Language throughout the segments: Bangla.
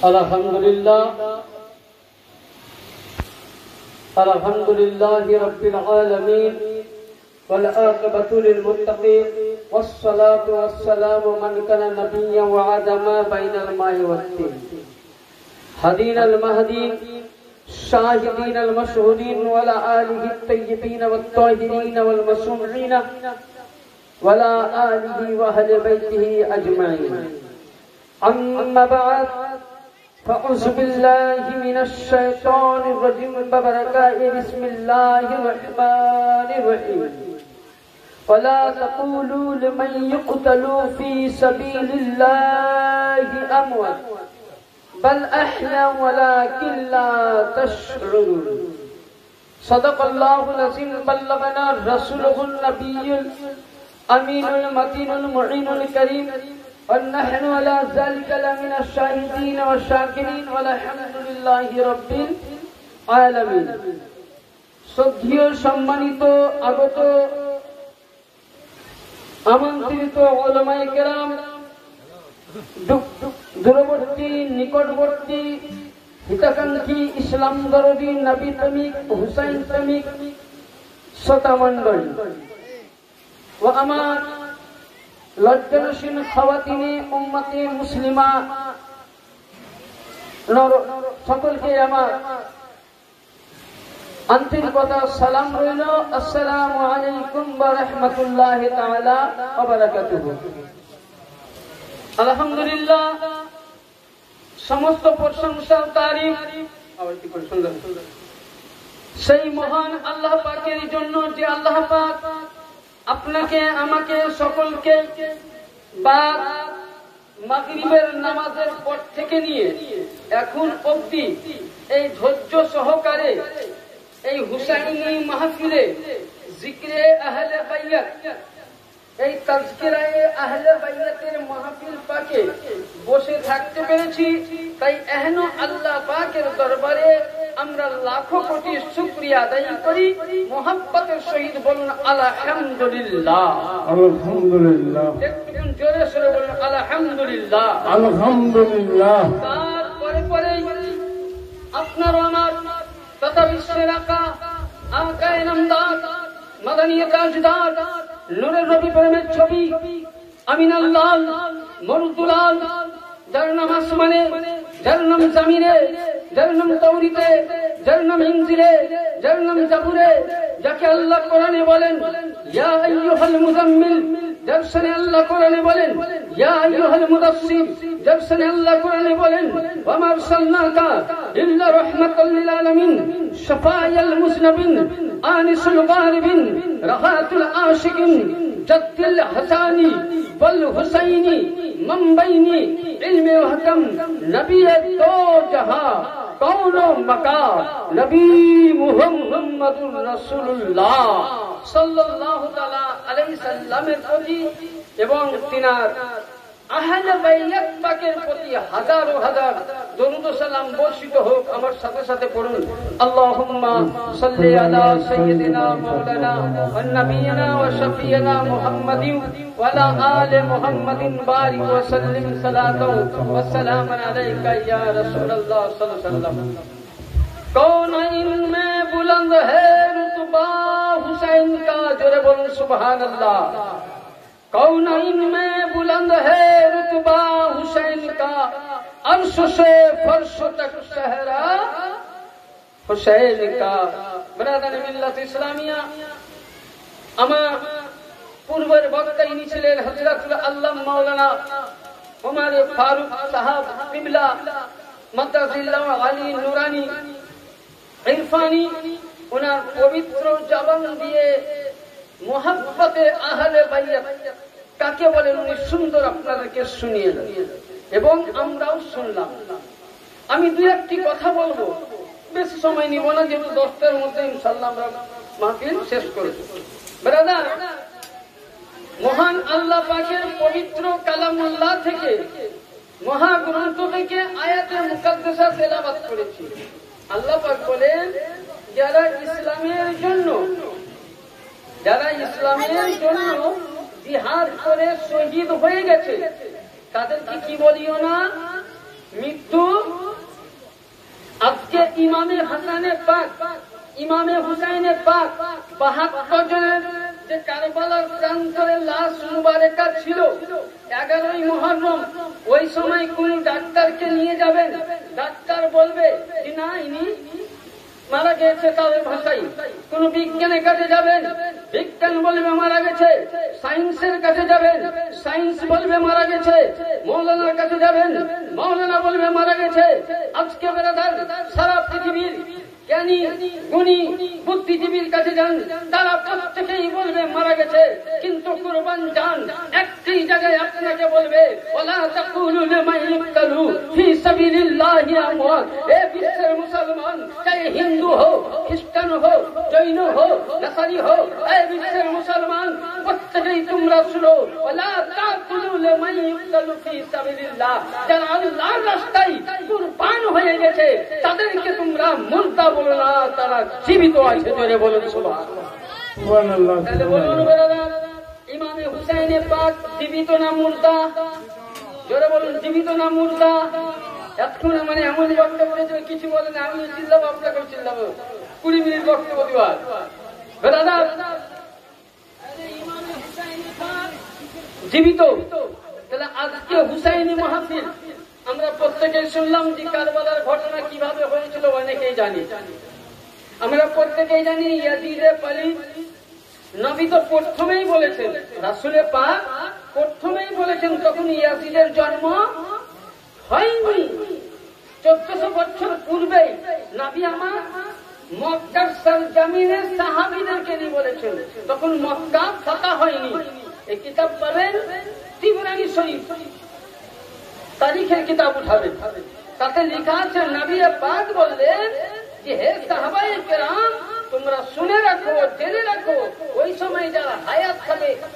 अल्हम्दुलिल्लाहि रब्बिल आलमीन वल आक़िबतु लिल मुत्तक़ीन वस्सलातु वस्सलामु मन काना नबिय्यन व आदमा बैनल माइ वत्तीन हदीनल महदीन शाहिदीनल मशहूदीन वला आलिहि तय्यबीन वत ताहिरीन वल मसूमीन वला आलिहि व अहले बैतिहि अजमईन अम्मा बाद फ़अऊज़ु बिल्लाहि मिनश शैतानिर रजीम बबरकातिहि बिस्मिल्लाहिर रहमानिर रहीम वला तक़ूलू लिमन युक़तलू फ़ी सबीलिल्लाहि अमवात बल अहया वलाकिन ला तशऊरून सदक़ल्लाहुल अज़ीम बल्लगना रसूलुहुन नबियुल अमीनुल मतीनुल मुईनुल करीम वन्नहनु अला ज़ालिका लमिनश शाहिदीन वश्शाकिरीन वल्हम्दुलिल्लाहि रब्बिल आलमीन। শ্রদ্ধেয় সম্মানিত আগত আমন্ত্রিত উলামায়ে কেরাম, দূরবর্তী নিকটবর্তী হিতাকাঙ্ক্ষী ইসলাম দরদি নবী প্রেমিক হুসাইন প্রেমিক শ্রোতা মণ্ডলী ও আমার লজ্জানসীন খাওয়াতিনে উম্মতে মুসলিমা সকলকে আমার আন্তরিকতা সালাম রইল। আসসালামু আলাইকুম ওয়া রাহমাতুল্লাহি তাআলা ওয়া বারাকাতুহু। আলহামদুলিল্লাহ, সমস্ত প্রশংসা ও তারিফ সেই মহান আল্লাহ পাকের জন্য যে আল্লাহ পাক আপনাকে আমাকে সকলকে বাদ মাগরিবের নামাজের পর থেকে নিয়ে এখন অবধি এই ধৈর্য সহকারে এই হুসাইনি মাহফিলে জিক্রে আহলে বাইয়াত, এই তাজকিরায়ে আহলে বাইয়াতের মাহফিল পাকে বসে থাকতে পেরেছি, তাই এহেন আল্লাহ পাকের দরবারে আমরা লাখো কোটি শুকরিয়া আদায় করি। মোহাব্বতের সহিত বলুন আলহামদুলিল্লাহ। আলহামদুলিল্লাহ। একটু জোরে সরে বলুন আলহামদুলিল্লাহ। আলহামদুলিল্লাহ। তারপরে পরে আপনার আমার তথা বিশ্বের আকা আকায়ে নামদার মাদানী তাজদার নূরের নবী প্রেমের ছবি আমিনাল্লাহ মরুদুলাল, যার নাম আসমানে, যার নাম জামিনে, যার নাম তাওরীতে, যার নাম ইনজিলে, যার নাম জাবুরে, যাকে আল্লাহ কোরআনে বলেন ইয়া আইয়ুহাল মুজাম্মিল, যার শানে আল্লাহ কোরআনে বলেন ইয়া আইয়ুহাল মুদাসসির, যার শানে আল্লাহ কোরআনে বলেন ওয়া মা আরসালনাকা ইল্লা রাহমাতাল লিল আলামিন শাফায়াল মুজনাবিন আনিসুল গারিবিন রাহাতুল আশিকিন জাদ্দুল হাসানি বল হুসাইনি মুম্বাইনি ইলমে ওয়াহকাম নবী দো জাহাঁ কৌন মাকাম নবী মুহাম্মাদুর রাসূলুল্লাহ সাল্লাল্লাহু তাআলা আলাইহি সাল্লামের প্রতি এবং তিনার আহলে বাইত পাকের প্রতি হাজারো হাজার দরুদ ও সালাম বর্ষিত হোক। আমার সাথে সাথে পড়ুন আল্লাহুম্মা সাল্লি আলা সাইয়্যিদিনা মাওলানা ওয়া নাবিয়িনা ওয়া শাফিয়িনা মুহাম্মাদিন ওয়া আলা আলি মুহাম্মাদিন বারিক ওয়া সাল্লিম সালাতাও ওয়া সালামান আলাইকা ইয়া রাসূলুল্লাহ সাল্লাল্লাহু আলাইহি ওয়াসাল্লাম। कौनैन में बुलंद है रुतबा हुसैन का, जोरे बोलो सुभान अल्लाह। कौनैन में बुलंद है रुतबा हुसैन का, अर्श से फर्श तक सहरा हुसैन का। बरादर मिल्लत इस्लामिया, আমার পূর্বের বক্তা ইনি ছিলেন হযরতুল আল্লামা মাওলানা ওমর ফারুক সাহেব কিবলা মাদাজিল্লাহ আলী নুরানি ইরফানি। ওনার পবিত্র জবান দিয়ে মুহাব্বতে আহলে বাইত কাকে বলেন উনি সুন্দর আপনাদেরকে শুনিয়ে দেন এবং আমরাও শুনলাম। আমি দুই একটি কথা বলবো, বেশি সময় নিব না, যেহেতু 10টার মধ্যে ইনশাআল্লাহ আমরা মাহফিল শেষ করব। ব্রাদার, মহান আল্লাহ পাকের পবিত্র কালামুল্লাহ থেকে, মহাগ্রন্থ থেকে আয়াতে মুকাদ্দাসা তেলাওয়াত করেছি। আল্লাহ পাক বলেন যারা ইসলামের জন্য জিহাদ করে শহীদ হয়ে গেছে তাদেরকে কি বলিও না, মৃত্যু ইমামে হুসাইনের পাক ৭২ জনের যে কারবালার প্রান্তরে লাশ মুবারেকা ছিল 11ই মুহররম, ওই সময় কোন ডাক্তারকে নিয়ে যাবেন, ডাক্তার বলবে যে না ইনি মারা গেছে তাদের ভাষায়। কোন বিজ্ঞানের কাছে যাবেন, বিজ্ঞান বলবে মারা গেছে। সায়েন্সের কাছে যাবেন, সায়েন্স বলবে মারা গেছে। মৌলানার কাছে যাবেন, মৌলানা বলবে মারা গেছে। আজকে বেরাদার সারা পৃথিবীর জ্ঞানী গুণী বুদ্ধিজীবীর কাছে যান, তারা প্রত্যেকেই বলবে মারা গেছে। কিন্তু কুরবান যান একটি জায়গায় আপনাকে বলবে ওয়ালা তাকুলু লিমান ইউকতালু ফি সাবিলিল্লাহি আমওয়াত। এ বিশ্বের মুসলমান, চাই হিন্দু হো, খ্রিস্টান হো, জৈন হো, নাসারি হো, এ বিশ্বের মুসলমান প্রত্যেকেই তোমরা শুনো ওয়ালা তাকুলু লিমান ইউকতালু ফি সাবিলিল্লাহ। যারা আল্লাহর রাস্তায় কুরবান হয়ে গেছে তাদেরকে তোমরা মুর্দা বলো না, তারা জীবিত আছে। জোরে বলুন সুবহানাল্লাহ। তাহলে বলুন বেরাদার, ইমামে হুসাইনের পাক জীবিত না মুর্দা? জোরে বলুন জীবিত না মুর্দা? এতক্ষণ মানে এমন বক্তব্য কিছু বলেন, আমি চিল্লাবো, আপনাকেও চিল্লাবো। 20 মিনিট বক্তব্য দিবার বেরাদার, ইমামে হুসাইনের পাক জীবিত। তাহলে আজকে হুসাইনি মাহফিল আমরা প্রত্যেকেই শুনলাম যে কারবালার ঘটনা কিভাবে হয়েছিল অনেকেই জানি। আমরা প্রত্যেকেই জানি ইয়াজিদে পালিত নবী তো প্রথমেই বলেছেন, রাসূলে পাক প্রথমেই বলেছেন তখন ইয়াজিদের জন্ম হয়নি। 1400 বছর পূর্বে নবী আমার মক্কার সরজমিনে সাহাবীদেরকে নিয়ে বলেছেন, তখন মক্কা ফাতা হয়নি। এই কিতাব পড়েন তিবরানি শরীফ, তারিখের কিতাব উঠাবেন, তাতে লেখা আছে নবী পাক বললেন যে হে সাহাবায়ে কেরাম, তোমরা শুনে রাখো, জেনে রাখো, ওই সময় যারা হায়াত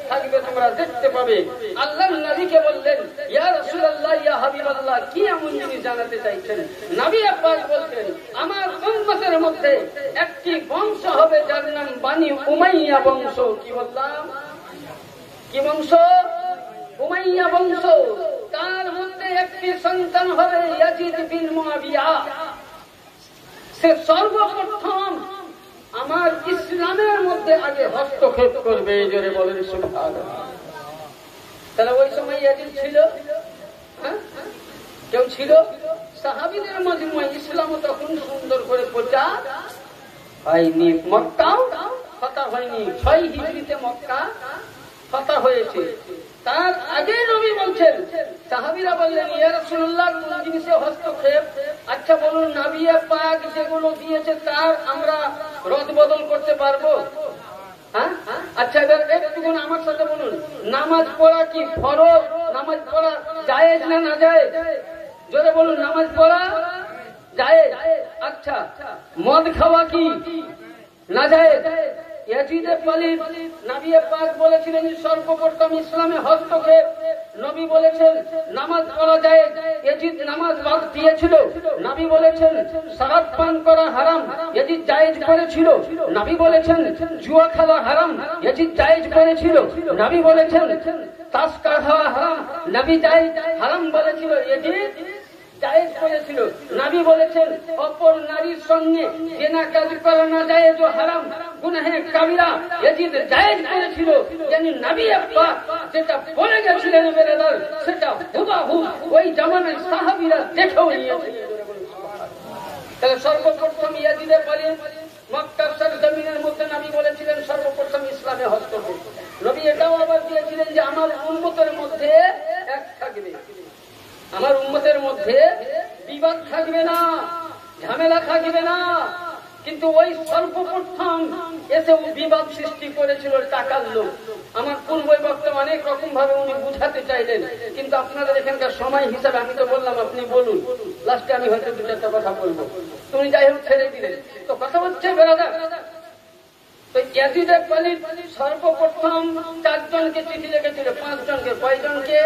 থাকবে তোমরা দেখতে পাবে। আল্লাহ নবীকে বললেন ইয়া রাসূলুল্লাহ, ইয়া হাবিবাল্লাহ, কি এমন জিনিস জানাতে চাইছেন? নবী পাক বলছেন আমার উম্মতের মধ্যে একটি বংশ হবে যার নাম বানি উমাইয়া বংশ। কি বললাম? কি বংশ? উমাইয়া বংশ। তার মধ্যে একটি সন্তান হবে ইয়াজিদ বিন মুআবিয়া। সে সর্বপ্রথম আমার ইসলামের মধ্যে আগে হস্তক্ষেপ করবে। জোরে বলেন সুবহানাল্লাহ। তাহলে ওই সময় ইয়াজিদ ছিল? কেউ ছিল? সাহাবীদের মজমুআ ইসলাম তখন সুন্দর করে প্রচার হয়নি, মক্কাও ফাতা হয়নি। 6 হিজরিতে মক্কা ফাতা হয়েছে। তার আগে নবী বলছেন, সাহাবীরা বললেন ইয়া রাসূলুল্লাহ কোন জিনিসে হস্তক্ষেপ? আচ্ছা বলুন, নবী পাক যেগুলো দিয়েছে তার আমরা রদ বদল করতে পারবো? হ্যাঁ, আচ্ছা এবার একটুকুন আমার সাথে বলুন, নামাজ পড়া কি ফরজ? নামাজ পড়া জায়েজ না না জায়েজ? জোরে বলুন, নামাজ পড়া জায়েজ। আচ্ছা মদ খাওয়া কি না জায়েজ? ইয়াজিদে পালিত নবী পাক বলেছিলেন সর্বপ্রথম ইসলামে হস্তক্ষেপ। নবী বলেছেন নামাজ পড়া জায়েজ, ইয়াজিদ নামাজ বাদ দিয়েছিল। নবী বলেছেন শরাব পান করা হারাম, ইয়াজিদ জায়েজ করেছিল। নবী বলেছেন জুয়া খেলা হারাম, ইয়াজিদ জায়েজ করেছিল। নবী বলেছেন তাস খাওয়া হারাম, নবী জায়েজ হারাম বলেছিল, ইয়াজিদ জায়েজ করেছিল। নবী বলেছেন অপর নারীর সঙ্গে জিনা কাজ করা না জায়েজ ও হারাম, গুনাহে কাবিরা, ইয়াজিদ জায়েজ করেছিল। yani নবী পাক যেটা বলে গেছিলেন বেরাদার, সেটা হুবহু ওই জামানায় সাহাবীরা দেখেও নিয়েছিলেন। তাহলে সর্বপ্রথম ইয়াজিদে পালিত মক্কার সরজমিনের মধ্যে নবী বলেছিলেন সর্বপ্রথম ইসলামে হস্তক্ষেপ। নবী এটাও আবার দিয়েছিলেন যে আমার উম্মতের মধ্যে এক থাকবে, আমার উম্মতের মধ্যে বিবাদ থাকবে না, ঝামেলা থাকবে না। কিন্তু ওই সর্বপ্রথম এসে বিবাদ সৃষ্টি করেছিল টাকার লোক। আমার পূর্ব বক্তা অনেক রকম ভাবে উনি বুঝাতে চাইলেন, কিন্তু আপনাদের এখানকার সময় হিসাবে আমি তো বললাম আপনি বলুন, লাস্টে আমি হয়তো 2-4টা কথা বলবো। তুমি যাই হোক ছেড়ে দিলেন। তো কথা হচ্ছে বেরাদার, তো ইয়াজিদে পালিত সর্বপ্রথম 4 জনকে চিঠি লিখেছিল। 5 জনকে, কয়জনকে?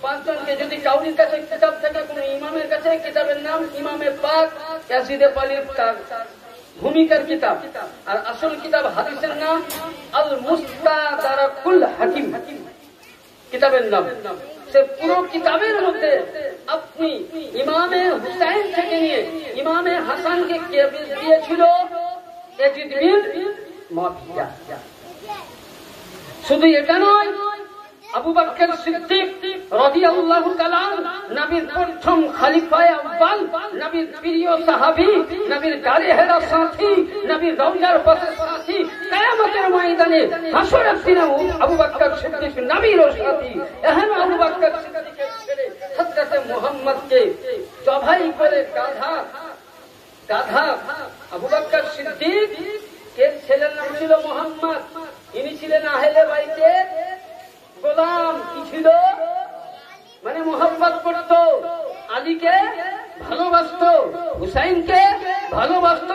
5 জনকে। যদি কাউরির কাছে কিতাব থাকে, কোন ইমামের কাছে, কিতাবের নাম ইমামে পাক ইয়াজিদে পালিত তার ভূমিকার কিতাব, আর আসল কিতাব হাদিসের নাম আল মুস্তাদরাকুল হাকিম কিতাবের নাম। সে পুরো কিতাবের মধ্যে আপনি ইমামে হুসাইন থেকে নিয়ে ইমামে হাসানকে কে দিয়েছিল? Yazid bin Muawiya. শুধু এটা নয়, আবু বকর সিদ্দিক রাদিয়াল্লাহু তাআলা নবীর প্রথম খলিফায়ে আউয়াল, নবীর প্রিয় সাহাবী, নবীর গাড়ি হেরা সাথী, নবীর রওজার পাশে সাথী, কিয়ামতের ময়দানে হাসরের দিনে আবু বকর সিদ্দিক নবীর সাথী। এহেন আবু বকর সিদ্দিকের ছেলে হযরত মুহাম্মদকে জবাই করে গাধা আবু বকর সিদ্দিক এর ছেলের নাম ছিল মুহাম্মদ। ইনি ছিলেন আহলে বাইতের গোলাম। কি ছিল? মানে মোহাম্মত করত, আলীকে ভালোবাসত, হুসাইনকে ভালোবাসত,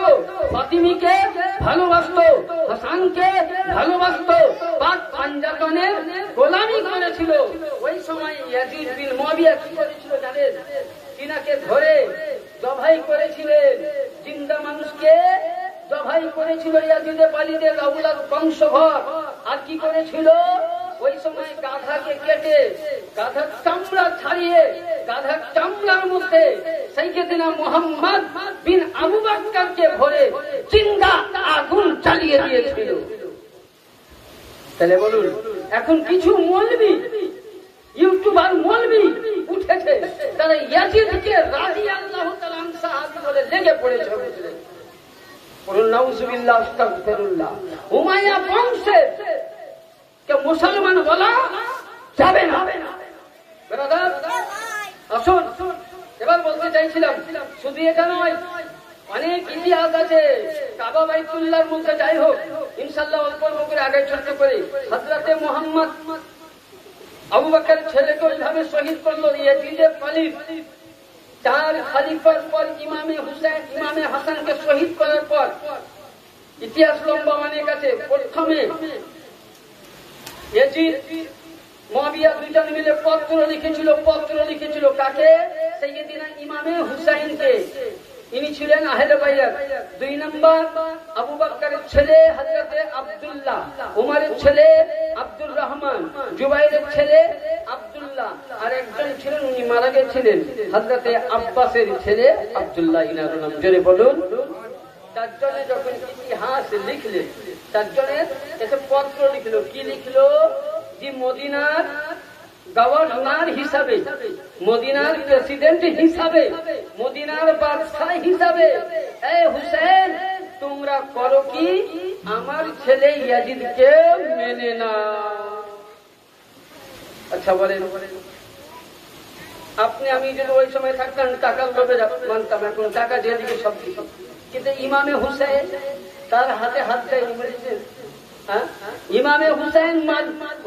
ফাতিমিকে ভালোবাসত, হাসানকে ভালোবাসত, পাক পাঞ্জাতনের গোলামি করেছিল। ওই সময় ইয়াজিদ বিন মুআবিয়া কি করেছিল জানেন? তিনাকে ধরে জবাই করেছিলেন। জিন্দা মানুষকে জবাই করেছিল ইয়াজিদে পালিদের আউলাদ বংশধর। আর কি করেছিল? ওই সময় গাধাকে কেটে গাধার চামড়া ছাড়িয়ে গাধার চামড়ার মধ্যে সাইয়েদনা মুহাম্মদ বিন আবু বকরকে ভরে জিন্দা আগুন জ্বালিয়ে দিয়েছিল। তাহলে বলুন, এখন কিছু মৌলবি, ইউটিউবার মৌলবি উঠেছে, তারা ইয়াজিদকে রাদিয়াল্লাহু তাআলা আনহু সাহাবী বলে লেগে পড়েছে। বলুন নাউযুবিল্লাহ, আস্তাগফিরুল্লাহ। উমাইয়া বংশে মুসলমান বলা যাবে না। আসুন, এবার বলতে চাইছিলাম, শুধু এটা নয়, অনেক ইতিহাস আছে কাবা বাইতুল্লাহর মধ্যে। যাই হোক, ইনশাআল্লাহ অল্প অল্প করে আগে ছোট্ট করে হযরতে মুহাম্মদ আবু বকর ছেলেকে ওইভাবে শহীদ করলো। ইয়াজিদে পালিদ 4 খলিফার পর ইমামে হুসাইন, ইমামে হাসানকে শহীদ করার পর ইতিহাস লম্বা অনেক আছে। প্রথমে ইয়াজিদ মুআবিয়া দুইজন মিলে পত্র লিখেছিল। কাকে? সাইয়েদনা ইমামে হুসাইনকে। ইনি ছিলেন আহলে বাইত। 2 নম্বর আবু বকরের ছেলে হযরতে আব্দুল্লাহ, উমরের ছেলে আব্দুর রহমান, জুবাইরের ছেলে আব্দুল্লাহ, আর একজন ছিলেন উনি মারা গেছিলেন হযরতে আব্বাসের ছেলে আব্দুল্লাহ। ইনার নাম জোরে বলুন। 4 জনে যখন ইতিহাস লিখলেন, 4 জনের এসে পত্র লিখলো। কি লিখলো? যে মদিনার গভর্নর হিসাবে, মদিনার প্রেসিডেন্ট হিসাবে, মদিনার বাদশাহ হিসাবে এই হুসেন তোমরা করো কি? আমার ছেলে ইয়াজিদকে মেনে না। আচ্ছা বলেন, আপনি আমি যদি ওই সময় থাকতাম টাকার লোভে মানতাম, এখন টাকা দিয়ে দিকে সব কিছু। কিন্তু ইমামে হুসেন তার হাতে হাত দেয়। ইমামে হুসাইন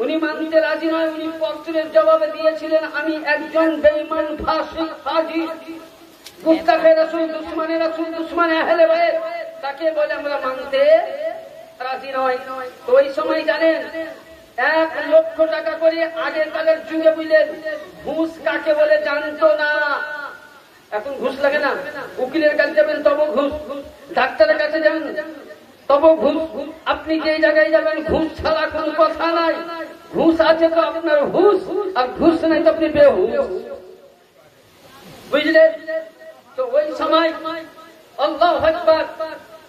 উনি মানতে রাজি নয়। উনি পত্রের জবাবে দিয়েছিলেন, আমি একজন বেঈমান, ফাসিক, ফাজির, গুস্তাখে রাসূল, দুশমনে রাসূল, দুশমনে আহলে বাইত, তাকে বলে আমরা মানতে রাজি নয়। তো ওই সময় জানেন 1 লক্ষ টাকা করে আগেকালের যুগে বুঝলেন ঘুষ কাকে বলে জানতো না। এখন ঘুষ লাগে না, উকিলের কাছে যাবেন তবু ঘুষ, ডাক্তারের কাছে যাবেন তবু ঘুষ। আপনি যে জায়গায় যাবেন ঘুষ ছাড়া কোন কথা নাই। ঘুষ আছে তো আপনার হুশ, আর ঘুষ নাই তো আপনি বেহুশ, বুঝলেন? তো ওই সময় আল্লাহু আকবার,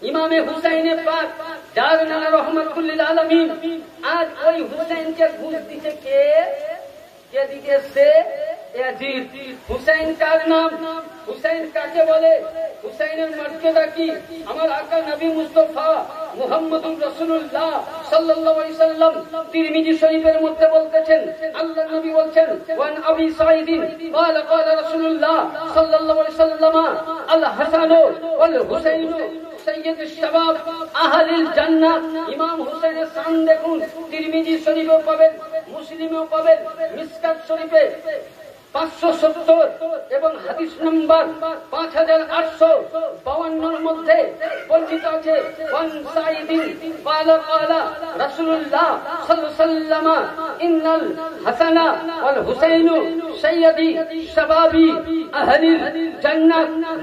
ইমামে হুসাইনে পাক যার নাম রহমাতুল লিল আলামিন, আজ ওই হুসাইনকে ঘুষ দিতে কে দিয়েছে? ইয়াজিদ। হুসাইন কার নাম? হুসাইন কাকে বলে? হুসাইনের মর্যাদা কি? আমার আকা নবী মুস্তাফা মুহাম্মদুর রাসূলুল্লাহ সাল্লাল্লাহু আলাইহি সাল্লাম তিরমিজি শরীফের মধ্যে বলতেছেন, আল্লাহর নবী বলছেন, ওয়ান আবি সাঈদিন قال قال رسول الله সাল্লাল্লাহু আলাইহি সাল্লাম আল হাসান ওয়াল হুসাইন সৈয়দ শাবাব আহলিল জান্নাহ। ইমাম হুসাইনের শান দেখুন, তিরমিজি শরীফেও পাবেন, মুসলিমেও পাবেন, মিশকাত শরীফে 570 এবং হাদিস নম্বর 5852 মধ্যে বর্ণিত আছে, ওয়ান সাঈদিন قال قال رسول الله صلى الله عليه وسلم ان الحسن والحسين سيدي شباب اهل الجنه।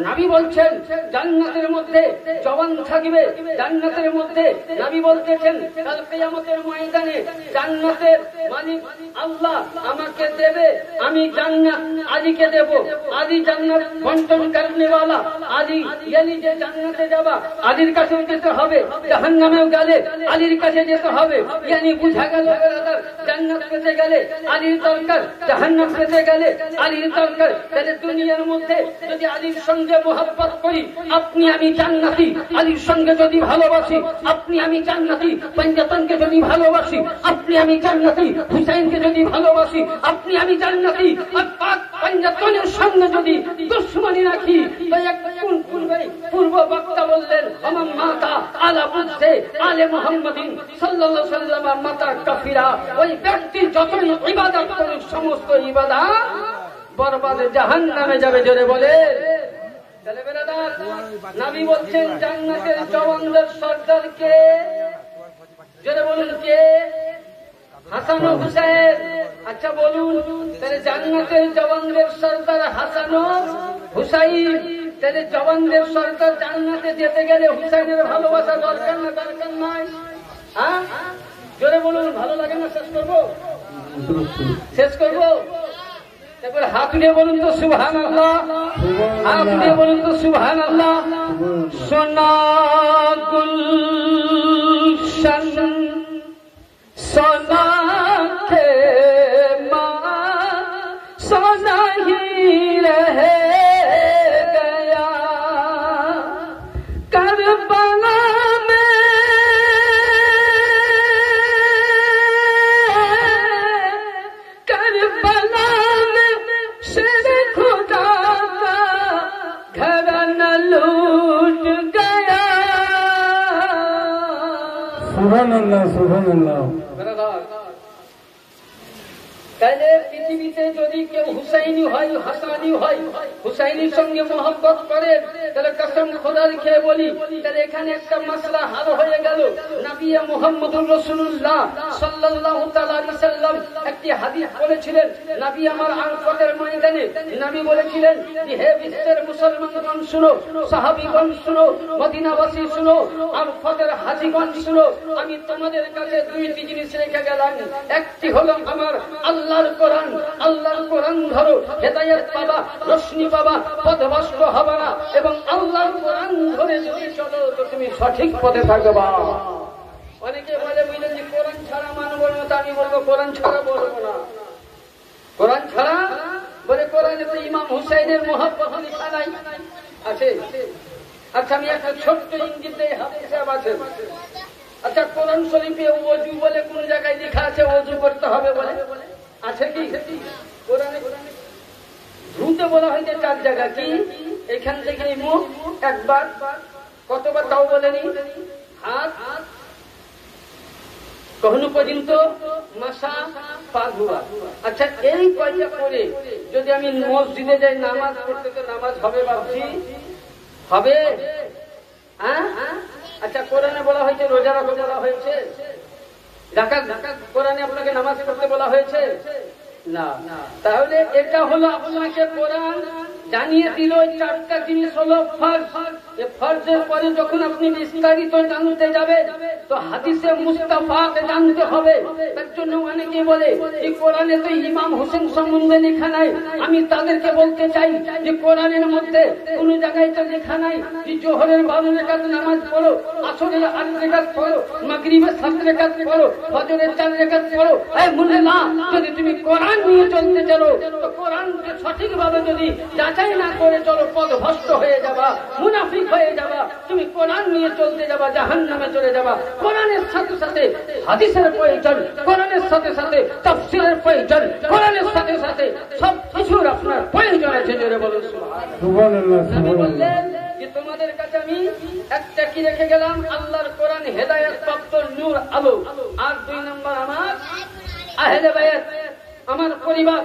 নবী বলছেন জান্নাতের মধ্যে জওয়ান থাকবে, জান্নাতের মধ্যে নবী বলতেছেন কাল কিয়ামতের ময়দানে জান্নাতের মালিক আল্লাহ আমাকে দেবে, আমি জান্নাত জান্নাত আলীকে দেব, আলী জান্নাত বন্টন করনে वाला, আলী ইয়ানি যে জান্নাতে যাবা আলীর কাছে যেতে হবে, জাহান্নামেও গেলে আলীর কাছে যেতে হবে। ইয়ানি বুঝা গেল ব্রাদার, জান্নাত পেতে গেলে আলীর দরকার, জাহান্নাম পেতে গেলে আলীর দরকার। তাহলে দুনিয়ার মধ্যে যদি আলীর সঙ্গে মোহাব্বত করি, আপনি আমি জান্নাতি। আলীর সঙ্গে যদি ভালোবাসি, আপনি আমি জান্নাতি। পঞ্জাতনকে যদি ভালোবাসি, আপনি আমি জান্নাতি। হুসাইনকে যদি ভালোবাসি, আপনি আমি জান্নাতি। আর পাক পঞ্জাতনের সঙ্গে যদি দুশ্মনী রাখি, তো এক পূর্ব বক্তা বললেন আমার মাতা আলা বুঝতে আলে মুহাম্মাদিন সাল্লাল্লাহু আলাইহি ওয়াসাল্লাম মাতা কাফিরা। ওই ব্যক্তি যতই ইবাদত করুক, সমস্ত ইবাদত বরবাদে জাহান্নামে যাবে। জোরে বলে তাহলে বেরাদার, নবী বলছেন জান্নাতের জওয়ানদের সর্দার কে? জোরে বলুন কে? হাসান ও হুসাইন। আচ্ছা বলুন, তাহলে জান্নাতের জওয়ানদের সর্দার হাসান ও হুসাইন। তাহলে জওয়ানদের সর্দার জান্নাতে যেতে গেলে হুসাইনের ভালোবাসা দরকার না দরকার নাই? হ্যাঁ জোরে বলুন, ভালো লাগে না? শেষ করবো, শেষ করবো। এবার হাত দিয়ে বলুন তো সুবহানাল্লাহ, হাত দিয়ে বলুন তো সুবহানাল্লাহ। সোনা গুলশন সোনা के मां सोना ही रह गया करबला में, करबला में शेर खुदा का घराना लूट गया। সুবহানাল্লাহ, সুবহানাল্লাহ। তাহলে পৃথিবীতে যদি কেউ হুসাইনি হয়, হাসানি হয়, হুসাইনির সঙ্গে মহব্বত করে, তাহলে কসম খোদার খেয়ে বলি, তাহলে এখানে একটা মাসলা হাল হয়ে গেল। নবী মুহাম্মদুর রাসূলুল্লাহ সাল্লাল্লাহু তাআলা আলাইহি সাল্লাম একটি হাদিস বলেছিলেন। নবী আমার আরফাতের ময়দানে নবী বলেছিলেন যে হে বিশ্বের মুসলমানগণ শুনো, সাহাবীগণ শুনো, মদিনাবাসী শুনো, আরফাতের হাজীগণ শুনো, আমি তোমাদের কাছে দুইটি জিনিস রেখে গেলাম। একটি হলো আমার আল্লাহর কোরআন, আল্লাহর কোরআন ধরো, হেদায়েত পাবা, রোশনি পাবা, পথভ্রষ্ট হবে না। এবং আল্লাহর কোরআন ধরে যদি চলো তো তুমি সঠিক পথে থাকবা। অনেকে বলে বুঝলেন যে কোরআন ছাড়া মানব না, তা আমি বলবো কোরআন ছাড়া বলবো না। কোরআন ছাড়া বলে কোরআনে তো ইমাম হুসাইনের মহব্বত লেখা নাই, আছে? আচ্ছা আমি একটা ছোট্ট ইঙ্গিতে হাদিসে আছে। আচ্ছা কোরআন শরীফে ওযু বলে কোন জায়গায় লেখা আছে ওযু করতে হবে বলে? আছে কি? কোরআনে ধুতে বলা হয়েছে 4 জায়গা। কি? এখান থেকে মুখ একবার, কতবার তাও বলেনি, হাত কখনো পর্যন্ত, মাসা, পা ধোয়া। আচ্ছা এই কয়টা করে যদি আমি মসজিদে যাই নামাজ পড়তে, তো নামাজ হবে ভাবছি? হবে? হ্যাঁ। আচ্ছা কোরআনে বলা হয়েছে রোজা রাখতে বলা হয়েছে, যাকাত কোরআনে আপনাকে নামাজ পড়তে বলা হয়েছে না। তাহলে এটা হলো আপনাকে কোরআন জানিয়ে দিল 4টা জিনিস হলো ফরজ। এই ফরজের পরে যখন আপনি বিস্তারিত জানতে যাবে তো হাদিসে মুস্তাফাকে জানতে হবে। তার জন্য অনেকে বলে যে কোরআনে তো ইমাম হোসেন সম্বন্ধে লেখা নাই। আমি তাদেরকে বলতে চাই যে কোরআনের মধ্যে কোন জায়গায় তো লেখা নাই যে জোহরের 12 রাকাত নামাজ পড়ো, আসরের 8 রাকাত পড়ো, মাগরিবের 7 রাকাত পড়ো, ফজরের 4 রাকাত পড়ো। এই মুল্লা, যদি তুমি কোরআন নিয়ে চলতে চলো তো কোরআনকে সঠিকভাবে যদি যাচাই না করে চলো, পথভ্রষ্ট হয়ে যাবা, মুনাফিক হয়ে যাবা। তুমি কোরআন নিয়ে চলতে যাবা, জাহান্নামে চলে যাবা। কোরআনের সাথে সাথে হাদিসের প্রয়োজন, কোরআনের সাথে সাথে তাফসীরের প্রয়োজন, কোরআনের সাথে সাথে সব কিছুর আপনার প্রয়োজন আছে। জোরে বলুন সুবহানাল্লাহ। নবী বললেন যে তোমাদের কাছে আমি একটা কি রেখে গেলাম, আল্লাহর কোরআন হেদায়েত প্রাপ্ত নূর আলো। আর 2 নম্বর আমার আহলে বায়াত, আমার পরিবার।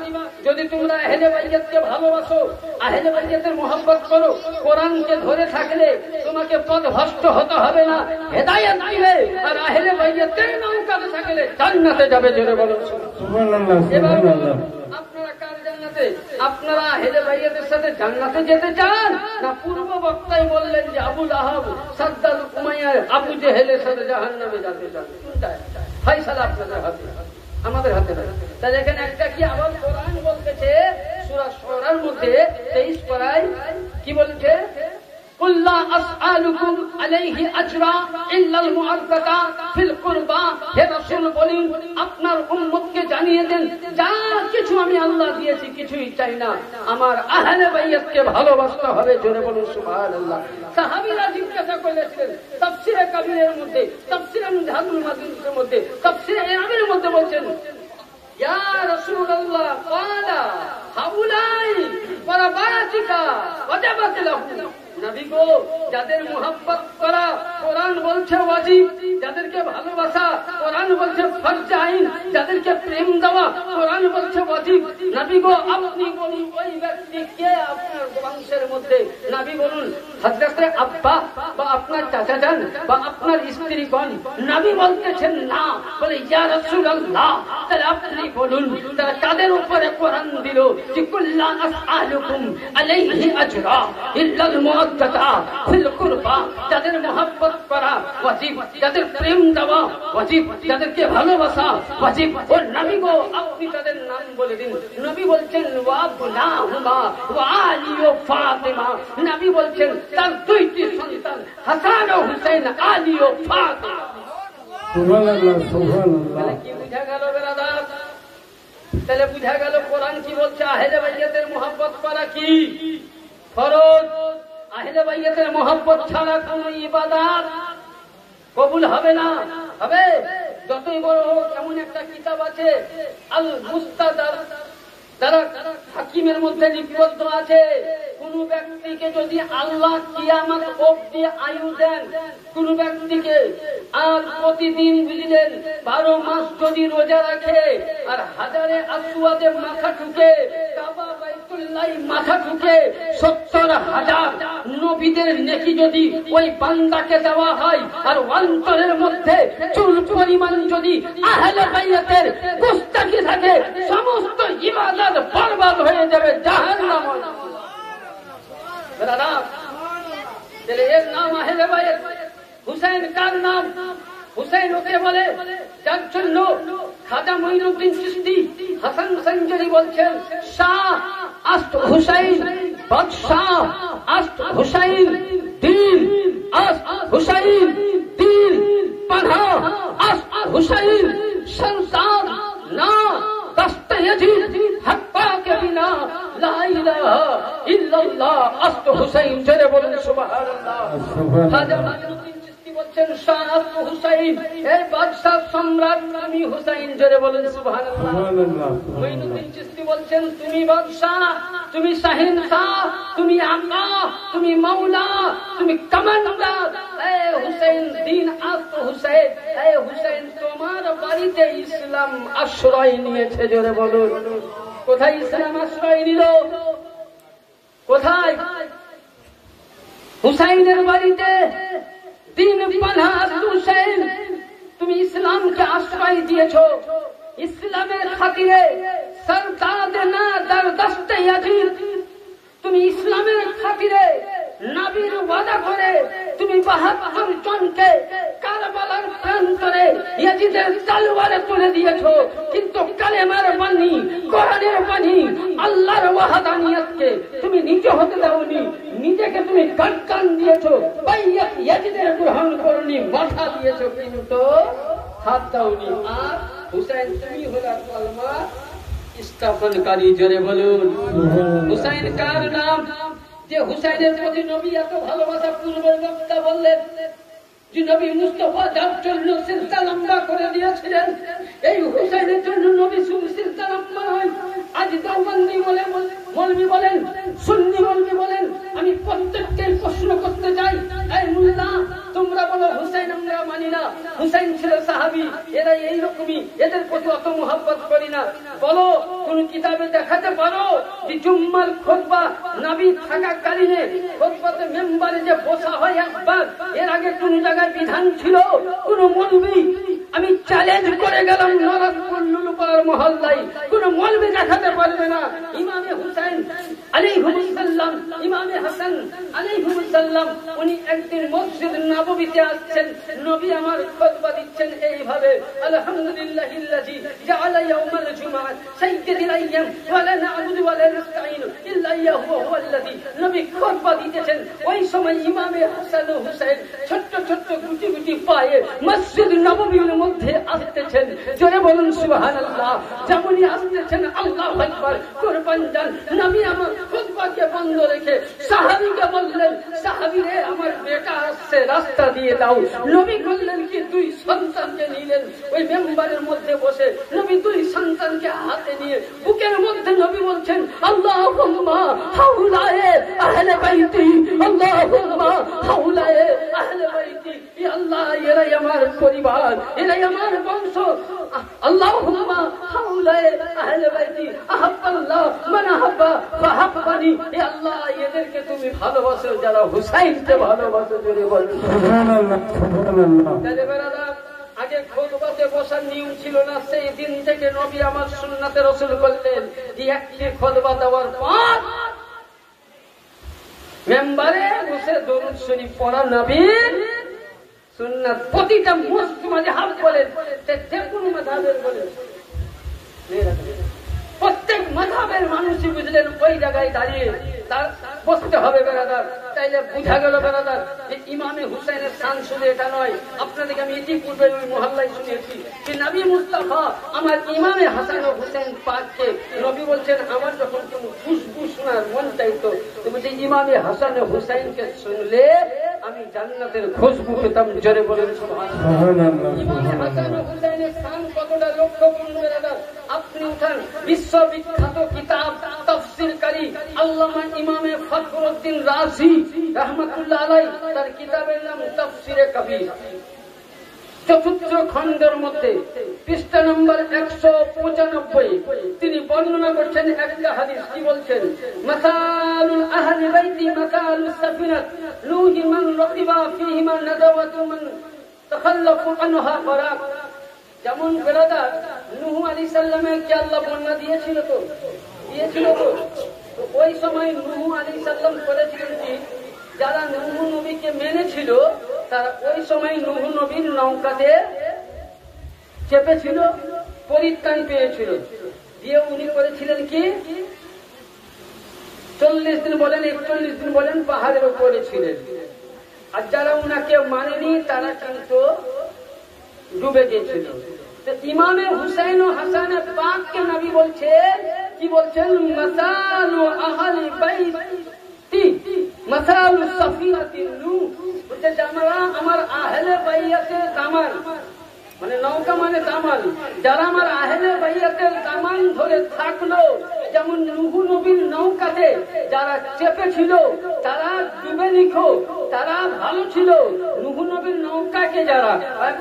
যদি তোমরা আহলে বাইতকে ভালোবাসো, আহলে বাইতের মহব্বত করো, কোরআনকে ধরে থাকলে তোমাকে পথভ্রষ্ট হতে হবে না, হেদায়েত দিবে। আর আহলে বাইতের নৌকাতে থাকলে জান্নাতে যাবে। জোরে বলুন সুবহানাল্লাহ, সুবহানাল্লাহ। আপনারা কার জান্নাতে? আপনারা আহলে বাইতের সাথে জান্নাতে যেতে চান না? পূর্ব বক্তাই বললেন যে আবু লাহাব, সাদ্দাত, উমাইয়া, আবু জেহেলের সাথে জাহান্নামে যেতে চান। কোনটা? ফয়সালা আপনাদের হাতে, আমাদের হাতে নয়। তাহলে এখানে একটা কি আবার কোরআন বলতেছে সূরা শুরার মধ্যে 23 পারায় কি বলছে, قل لا أسألكم عليه أجرا إلا المودة في القربى। হে রাসূল বলেন আপনার উম্মতকে জানিয়ে দেন যা কিছু আমি আল্লাহ দিয়েছি কিছুই চাই না, আমার আহলে বাইতকে ভালোবাসতে হবে। জোরে বলুন সুবহানাল্লাহ। সাহাবীরা জিজ্ঞাসা করেছিলেন তাফসীরে কাবীরের মধ্যে, তাফসীরে মুজাহিদুল মাদিনের মধ্যে, তাফসীরে আরবির মধ্যে বলছেন ইয়া রাসূলুল্লাহ ক্বালা হাউলাই ওয়ারাবাতিকা ওয়াজাবাত লাহু। নবী গো, যাদের মুহাব্বত করা কোরআন বলছে ওয়াজিব, যাদেরকে ভালোবাসা কোরআন বলছে ফরজ আইন, যাদেরকে প্রেম দেওয়া কোরআন বলছে ওয়াজিব। নবী গো, আপনি বলুন ওই ব্যক্তি কে আপনার বংশের মধ্যে? নবী বলুন হযরত আব্বা বা আপনার চাচা যান বা আপনার স্ত্রীগণ। নবী বলতেছেন না, বলে ইয়া রাসূলুল্লাহ তাহলে আপনি বলুন। তাদের উপরে কোরআন দিল যে কুল্লা আসআলুকুম আলাইহি আজরা ইল্লাল মুওয়াদ্দাতা ফিল কুরবা। যাদের মুহাব্বত করা ওয়াজিব, যাদের প্রেম দেওয়া ওয়াজিব, যাদেরকে ভালোবাসা ওয়াজিব। ও নবী গো, আপনি তাদের নাম বলে দিন। নবী বলছেন ওয়া বুনাহুমা ওয়া আলী ও ফাতিমা। নবী বলছেন তার দুইটি সন্তান হাসান ও হুসাইন, আলী ও ফাতিমা। সুবহানাল্লাহ সুবহানাল্লাহ। কি বুঝা গেল বেরাদার? তাহলে বুঝা গেল কোরআন কি বলছে, আহলে বাইতের মুহাব্বত করা কি ফরজ। আহলে বাইতের মুহাব্বত ছাড়া কোন ইবাদত কবুল হবে না। হবে যতই বড় হোক। এমন একটা কিতাব আছে আল মুস্তাদরাক, যারা হাকিমের মধ্যে লিপিবদ্ধ আছে, কোন ব্যক্তিকে যদি আল্লাহ কিয়ামত অবধি আয়ু দেন, কোন ব্যক্তিকে আর প্রতিদিন বুঝলেন 12 মাস যদি রোজা রাখে আর হাজারে আসওয়াদে মাথা ঠুকে, কাবা বাইতুল্লাহ মাথা ঠুকে 70,000 নবীদের নেকি যদি ওই বান্দাকে দেওয়া হয়, আর অন্তরের মধ্যে চুল পরিমাণ যদি আহলে বাইতের গুস্তাখি থাকে, সমস্ত ইবাদত বরবাদ হয়ে যাবে, জাহান্নাম হয়ে যাবে। এর নাম আহলে বাইত। হুসাইন কার নাম? হুসাইন ওকে বলে যার জন্য খাজা মঈনুদ্দিন চিশতি হাসান সঞ্জরি বলছেন শাহ আস্ত হুসাইন, বাদশাহ আস্ত হুসাইন, দিন আস্ত হুসাইন, দিন পানা আস্ত হুসাইন, সংসার না দস্তে यजीद हक्का के बिना ला इलाहा इल्लल्लाह अस्त हुसैन। जरे बोलें सुबहानअल्लाह। खाजा मঈনুদ্দিন চিশতি বলছেন শাহ আস্ত হুসাইন, এই বাদশাহ সম্রাট আমি হুসাইন। জরে বলেন সুবহানাল্লাহ সুবহানাল্লাহ। মঈনুদ্দিন চিশতি বলছেন তুমি বাদশাহ, তুমি শাহিন শাহ, তুমি আকা, তুমি মাওলা, তুমি কমান্ডার। এ হুসাইন দিন আস্ত হুসাইন, এ হুসাইন তোমার বাড়িতে ইসলাম আশ্রয় নিয়েছে। জোরে বলুন কোথায় ইসলাম আশ্রয় নিল? কোথায়? হুসাইনের বাড়িতে। দিন পানা হুসাইন, তুমি ইসলামকে আশ্রয় দিয়েছো। ইসলামের খাতিরে সরদাদ না দার দস্তে ইয়াজিদ, তুমি ইসলামের খাতিরে নবীর ওয়াদা করে তুমি 72 জনকে কারবালার প্রান্তরে ইয়াজিদের তলোয়ারে তুলে দিয়েছো। কিন্তু কালেমার বাণী, কোরআনের বাণী, আল্লাহর ওয়াহদানিয়তকে তুমি নিজে হতে দাওনি, নিজেকে তুমি গর্দান দিয়েছো। বাইয়াত ইয়াজিদের গ্রহণ করনি, মাথা দিয়েছো কিন্তু হাত দাওনি। আর হুসাইন তুমি হলো কালমা স্থাপনকারী। জোরে বলুন হুসাইন কার নাম? যে হুসাইনের প্রতি নবী এত ভালোবাসা পূর্বের বক্তা বললেন যে নবী মুস্তাফা যার জন্য সিলসিলা লম্বা করে দিয়েছিলেন, এই হুসাইনের জন্য নবী সিলসিলা লম্বা হয়। আজ দেওবন্দি বলে মৌলভী বলেন, সুন্নি মৌলভী বলেন, আমি প্রত্যেককে প্রশ্ন করতে চাই, এই মুল্লা তোমরা বলো হুসাইন আমরা মানি না, হুসাইন ছিল সাহাবী, এরা এইরকমই, এদের প্রতি অত মুহাব্বত করি না। বলো কোন কিতাবে দেখাতে পারো যে জুম্মার খুতবা নবী থাকাকালীনে খুতবাতে মেম্বারে যে বসা হয় একবার, এর আগে কোন জায়গায় বিধান ছিল? কোন মৌলভী, আমি চ্যালেঞ্জ করে গেলাম নরকপুর লুলুপাড়ার মহল্লায়, কোন মৌলভী দেখাতে পারবে না ইমামে হুসাইন আলাইহিস সালাম, ইমামে হাসান আলাইহিস সাল্লাম উনি একদিন মসজিদ নববীতে আসছেন, নবী আমার খুতবা দিচ্ছেন এইভাবে, আলহামদুলিল্লাহিল্লাযী জাআলা ইয়াওমাল জুমআহ সাইয়্যিদাল আইয়াম ওয়া লা না'বুদু ওয়া লা নাস্তাঈনু ইল্লা ইয়্যাহু ওয়া হুয়াল্লাযী। নবী খুতবা দিতেছেন, ওই সময় ইমামে হাসান ও হুসাইন ছোট্ট ছোট্ট গুটি গুটি পায়ে মসজিদ নববীর মধ্যে আসতেছেন। জোরে বলুন সুবহানাল্লাহ। যেমনই আসতেছেন আল্লাহু আকবার কুরবান যান। নবী আমার খুতবাকে বন্ধ রেখে সাহাবীকে বললেন, সাহাবী রে আমার বেটা আসছে, রাস্তা দিয়ে দাও। নবী বললেন কি, দুই সন্তানকে নিলেন ওই মেম্বারের মধ্যে বসে। নবী দুই সন্তানকে হাতে নিয়ে বুকের মধ্যে নবী বলছেন, আল্লাহুম্মা হাওলায়ে আহলে বাইতি, আল্লাহুম্মা হাওলায়ে আহলে বাইতি, ইয়া আল্লাহ এরাই আমার পরিবার, এরাই আমার বংশ। আল্লাহুম্মা হাওলায়ে আহলে বাইতি আহাব্বাল্লাহ মান আহাব্বা ফাহাব্বানি, ইয়া আল্লাহ এদেরকে তুমি ভালোবাসো যারা হুসাইনকে ভালোবাসো। জোরে বলো সুবহানাল্লাহ, সুবহানাল্লাহ। তাহলে বেরাদার, আগে খুতবাতে বসার নিয়ম ছিল না, সেই দিন থেকে নবী আমার সুন্নাতে রাসূল করলেন যে একটি খুতবা দেওয়ার পর মেম্বারে বসে দরুদ শরীফ পড়া নবীর সুন্নাত। প্রতিটা মুসলিম মাযহাব বলেন, যে কোনো মাযহাবের বলেন, প্রত্যেক মাযহাবের মানুষই বুঝলেন ওই জায়গায় দাঁড়িয়ে তার বসতে হবে বেরাদার। তাইলে বুঝা গেল বেরাদার যে ইমামে হুসাইনের শান শুধু এটা নয়। আপনাদেরকে আমি ইতিপূর্বে ওই মহল্লায় শুনেছি যে নবী মুস্তাফা আমার ইমামে হাসান ও হুসাইন পাককে নবী বলছেন, আমার যখন কোনো খুশবু শোনার মন চাইতো, তো বলছে ইমামে হাসান ও হুসাইনকে শুনলে আমি জান্নাতের খুশবু পেতাম। জোরে বলেন সুবহানাল্লাহ। ইমামে হাসান ও হুসাইনের শান কতটা লক্ষ্যপূর্ণ বেরাদার। আপনি উঠান বিশ্ববিখ্যাত কিতাব তাফসীরকারী আল্লামা ইমামে ফখরুদ্দিন রাজি রাহমাতুল্লাহ আলাইহি, তার কিতাবের নাম তাফসীরে কবির। চতুর্থ খণ্ডের মধ্যে পৃষ্ঠা নম্বর 195 তিনি বর্ণনা করছেন একটা হাদিস। কি বলছেন? মাসালুল আহলি বাইতি মাসালুস সাফিনাত লুহি মান রাকিবা ফীহি মান নাদাওয়াতু মান তাখাল্লাফু আনহা ফারাক। যেমন বেরাদার নূহ আলাইহিস সালামের কি আল্লাহ বন্যা দিয়েছিল? তো দিয়েছিল। তো ওই সময় নূহ আলাইহিস সালাম করেছিলেন কি, যারা নূহ নবীকে মেনেছিল তারা ওই সময় নূহ নবীর নৌকাতে চেপেছিল, পরিত্রাণ পেয়েছিল। দিয়ে উনি করেছিলেন কি, 40 দিন বলেন 41 দিন বলেন পাহাড়ের উপরে ছিলেন। আর যারা উনাকে মানেনি তারা কিন্তু ডুবে গিয়েছিল। তো ইমামে হুসাইন ও হাসান পাককে নবী বলছেন, কি বলছেন? মাসালু আহলি বাইতি মাসালু সাফিনাতিন নূহ। বলছে যে আমার আহলে বাইয়াতের দামান, মানে নৌকা মানে দামান, যারা আমার আহলে বাইয়াতের দামান ধরে থাকলো, যেমন নূহ নবীর নৌকাতে যারা চেপেছিল তারা ডুবে নিখো, তারা ভালো ছিল। নূহ নবীর নৌকাকে যারা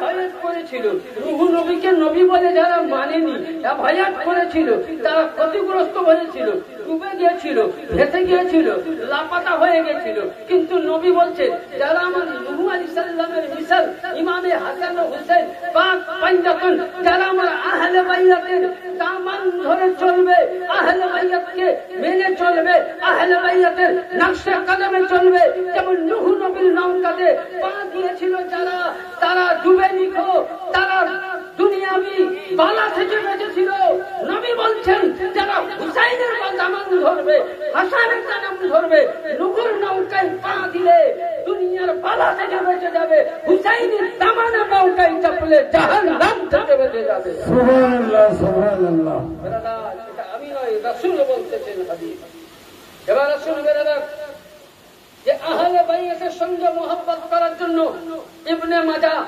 ভয়াত করেছিল, নূহ নবীকে নবী বলে যারা মানেনি, ভয়াত করেছিল, তারা ক্ষতিগ্রস্ত হয়েছিল, ডুবে গিয়েছিল, ভেসে গিয়েছিল, লাপাতা হয়ে গেছিল। কিন্তু নবী বলছে যারা আমার নূহ আলাইহিস সালামের মিসাল ইমামে হাসান ও হুসাইন পাক পাঞ্জাতন, যারা আমার আহলে বাইয়াতের দামান ধরে চলবে, আহলে বাইয়াতকে মেনে চলবে, আহলে বাইয়াতের নকশে কদমে চলবে, যেমন নূহ নবীর নৌকাতে পা দিয়েছিল যারা, তারা ডুবে নিখো, তারা দুনিয়াবি বালা থেকে বেঁচেছিল। নবী বলছেন যারা হুসাইনের দামান ধরবে, হাসানের দামান ধরবে, নূহর নৌকায় পা দিলে দুনিয়ার বালা থেকে বেঁচে যাবে, হুসাইনের দামানে নৌকায় চাপলে জাহান্নাম থেকে বেঁচে যাবে। সুবহানাল্লাহ, সুবহানাল্লাহ। এটা আমি নয়, রাসূল বলতেছেন হাদিস। এবার রাসূল বেরাদার যে আহলে বাইতের সঙ্গে মহব্বত করার জন্য ইবনে মাজাহ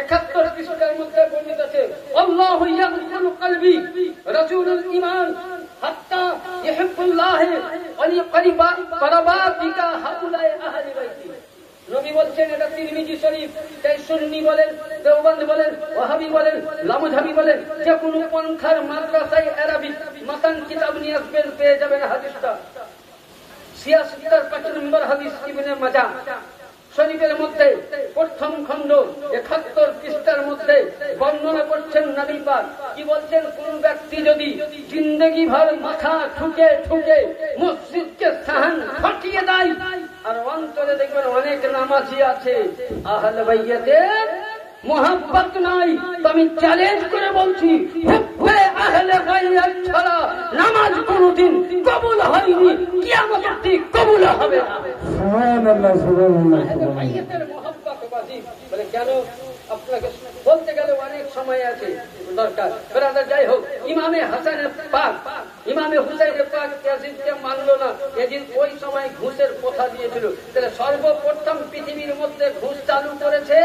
71 পৃষ্ঠার মধ্যে বর্ণিত আছে, আল্লাহু ইয়াগফিরু কলবি রাজুলুল ঈমান হাত্তা ইহিব্বুল্লাহ ওয়া লিকরিবা করাবাতিকা হাউলাই আহলে বাইতি। নবী বলছেন, এটা তিরমিজি শরীফ। তাই সুন্নি বলেন, দেওবন্দ বলেন, ওয়াহাবি বলেন, লামুঝাবি বলেন, যে কোনো পন্থার মাদ্রাসায় আরবিক মাতান কিতাব নিয়ে আসবেন, পেয়ে যাবেন হাদিসটা। 76 নম্বর হাদিস ইবনে মাজাহ শরীফের মধ্যে প্রথম খণ্ড 71 পৃষ্ঠার মধ্যে বর্ণনা করছেন নবী পাক। কি বলছেন? কোন ব্যক্তি যদি জিন্দেগি ভর মাথা ঠুকে ঠুকে মসজিদকে সাহান ফাটিয়ে দেয়, আর অন্তরে দেখবেন অনেক নামাজি আছে আহলে বাইতের মোহাব্বত নাই। তো আমি চ্যালেঞ্জ করে বলছি, হুব্বে আহলে বাইত ছাড়া নামাজ কোনদিন কবুল হয়নি, কিয়ামতের দিন কবুল হবে না। সুবহানাল্লাহ, সুবহানাল্লাহ। আহলে বাইতের মোহাব্বত ওয়াজিব। বলে কেন? আপনাকে বলতে গেলে অনেক সময় আছে, দরকার। ব্রাদার, যাই হোক, ইমামে হাসানের পাক, ইমামে হুসাইনের পাক ইয়াজিদকে মানলো না। ইয়াজিদ ওই সময় ঘুষের প্রথা দিয়েছিল। তাহলে সর্বপ্রথম পৃথিবীর মধ্যে ঘুষ চালু করেছে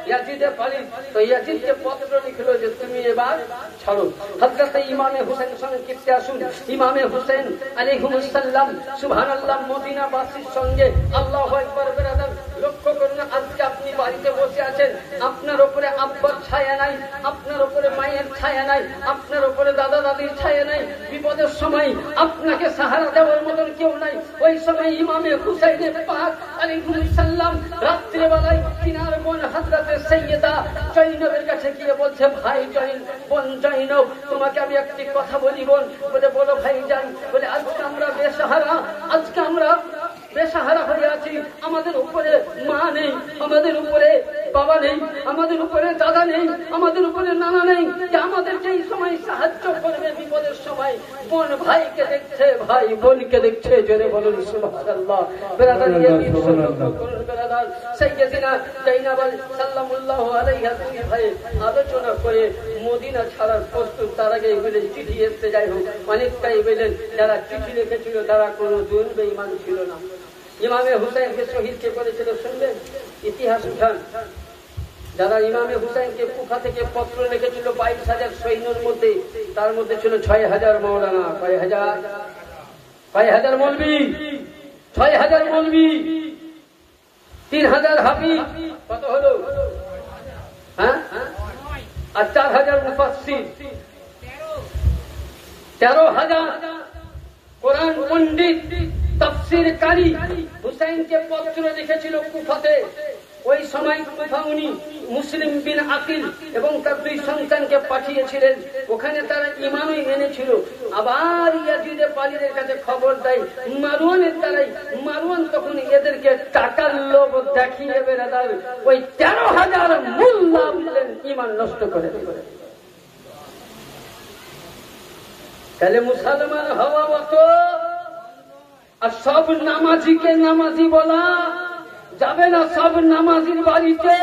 ইয়াজিদে পালিত। তো ইয়াজিদকে পত্র লিখলো যে তুমি এবার ছাড়ো। হযরত ইমামে হুসেন সংক্ষিপ্তে আসুন। ইমামে হুসেন আলাইহিস সালাম সুবহানাল্লাহ মদিনাবাসীর সঙ্গে আল্লাহু আকবার। ব্রাদার, লক্ষ্য করুন, আজকে আপনি বাড়িতে বসে আছেন, আপনার উপরে আব্বার ছায়া নাই, আপনার উপরে মায়ের ছায়া নাই, আপনার উপরে দাদা দাদির ছায়া নাই। বিপদের সময় আপনাকে সাহারা দেওয়ার মতন কেউ নাই। ওই সময় ইমামে হুসাইনে পাক আলাইহিস সালাম রাত্রে বেলায় তিনার বোন হযরতে সাইয়্যিদা জয়নবের কাছে গিয়ে বলছে, ভাই জয়ন, বোন জয়নব, তোমাকে আমি একটি কথা বলি বোন। বলে বলো ভাই যাই। বলে আজকে আমরা বেসাহারা, আজকে আমরা বেসাহারা হয়ে আছি। আমাদের উপরে মা নেই, আমাদের উপরে বাবা নেই, আমাদের উপরে দাদা নেই, আমাদের উপরে নানা নেই, যে আমাদেরকে এই সময় সাহায্য করবে বিপদের সময়। বোন ভাইকে দেখছে, ভাই বোনকে দেখছে। জোরে বলুন সুবহানাল্লাহ। ব্রাদার, ব্রাদার, সাইয়্যিদিনা জাইনাব সাল্লাল্লাহু আলাইহা দুই ভাই আলোচনা করে মদিনা ছাড়ার প্রস্তুত। তার আগে বলে চিঠি এসে, যাই হোক, অনেকটাই বলেন যারা চিঠি লিখেছিল তারা কোনো দুন বেঈমান ছিল না। ইমামে হুসাইনকে শহীদ কে করেছিল শুনবেন? ইতিহাস উঠান। যারা ইমামে হুসাইনকে কুফা থেকে পত্র লিখেছিল 22,000 সৈন্যের মধ্যে, তার মধ্যে ছিল 6,000 মাওলানা। কয় হাজার মৌলবি? 6,000 মৌলবি, 3,000 হাফিজ। কত হলো? হ্যাঁ, আর 4,000 মুফাসসির, 13,000 কোরআন পণ্ডিত, তাফসীর কারি। হুসাইনকে পত্র লিখেছিল কুফাতে। ওই সময় কুফা উনি মুসলিম বিন আকিল এবং তার 2 সন্তানকে পাঠিয়েছিলেন। ওখানে তারা ইমামই এনেছিল। আবার ইয়াজিদে পালিদের কাছে খবর দেয় মারওয়ানের দ্বারাই। মারওয়ান তখন এদেরকে টাকার লোভ দেখিয়ে বেরাদার ওই 13,000 মোল্লা বললেন ঈমান নষ্ট করে দিলেন। তাহলে মুসলমান হওয়া মত আর সব নামাজিকে নামাজি বলা যাবে না। সব নামাজির বাড়িতে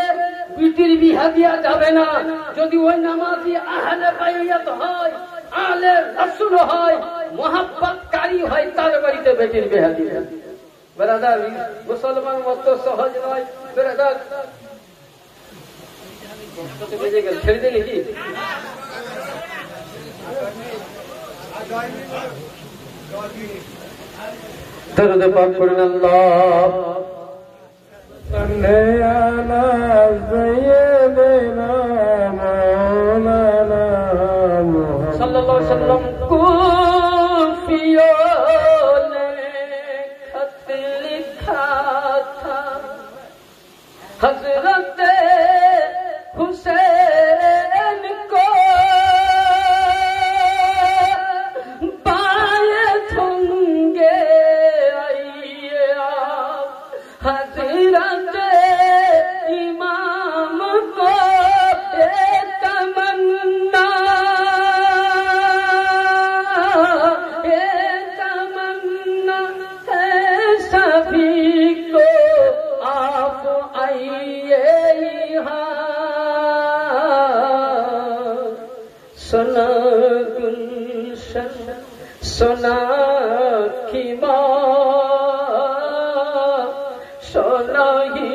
বিটির বিহা দেওয়া যাবে না। যদি ওই নামাজি আহলে বাইত হয়, আহলে রাসূল হয়, মুহাব্বতকারী হয়, তার বাড়িতে বেটির বিহা দিবে। ব্রাদার, মুসলমান মত সহজ নয়। ব্রাদার, ছেড়ে দিলি কি? দরুদ পাক পড়ুন। আল্লাহ সাল্লাল্লাহু আলাইহি ওয়াসাল্লাম কুফিयों ने खत लिखा था हज़रत हुसैन को बायत होंगे आइए आप हज़रत इमाम को तमन्ना है सभी को आप आइए सुना गुलशन सुना की सोना ही